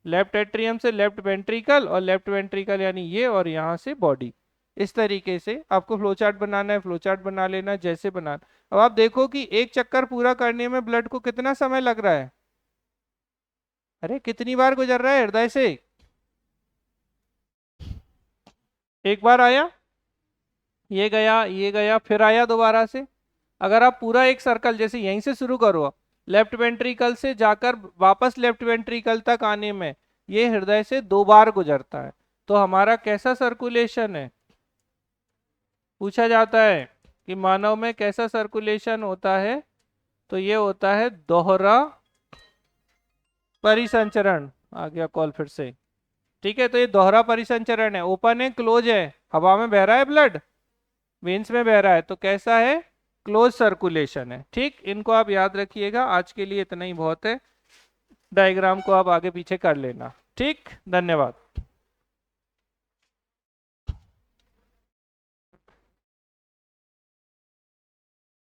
Speaker 1: लेफ्ट एट्रियम से लेफ्ट वेंट्रिकल, और लेफ्ट वेंट्रिकल यानी ये, और यहाँ से बॉडी। इस तरीके से आपको फ्लो चार्ट बनाना है, फ्लो चार्ट बना लेना जैसे बनाना। अब आप देखो कि एक चक्कर पूरा करने में ब्लड को कितना समय लग रहा है, अरे कितनी बार गुजर रहा है हृदय से, एक बार आया, ये गया फिर आया दोबारा से। अगर आप पूरा एक सर्कल जैसे यहीं से शुरू करो, लेफ्ट वेंट्रिकल से जाकर वापस लेफ्ट वेंट्रिकल तक आने में ये हृदय से 2 बार गुजरता है। तो हमारा कैसा सर्कुलेशन है, पूछा जाता है कि मानव में कैसा सर्कुलेशन होता है, तो ये होता है दोहरा परिसंचरण। आ गया कॉल फिर से, ठीक है। तो ये दोहरा परिसंचरण है, ओपन है क्लोज है, हवा में बह रहा है ब्लड, वेन्स में बह रहा है, तो कैसा है, क्लोज सर्कुलेशन है। ठीक, इनको आप याद रखिएगा, आज के लिए इतना ही बहुत है, डायग्राम को आप आगे पीछे कर लेना। ठीक, धन्यवाद।